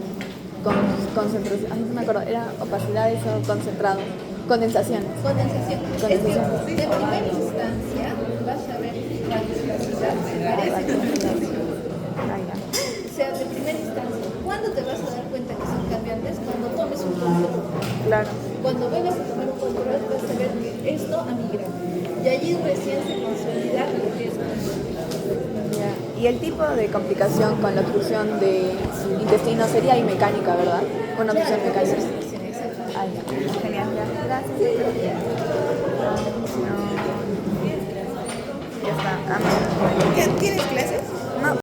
concentraciones? Ay, no me acuerdo, ¿era opacidades o concentrados? Condensaciones. Condensación. Condensación. Es que de primera instancia vas a ver radioplasticidad, parece condensación. O sea, de primera instancia. ¿Cuándo te vas a dar cuenta que son cambiantes? Cuando tomes un control. Claro. Cuando vengas a tomar un control, vas a ver que esto amigra. Y allí recién se consolida lo que es control. Y el tipo de complicación con la obstrucción de intestino sería ahí mecánica, ¿verdad? Una obstrucción mecánica. Ah, ya. Genial, ya. Gracias. Ya está. ¿Tienes clases?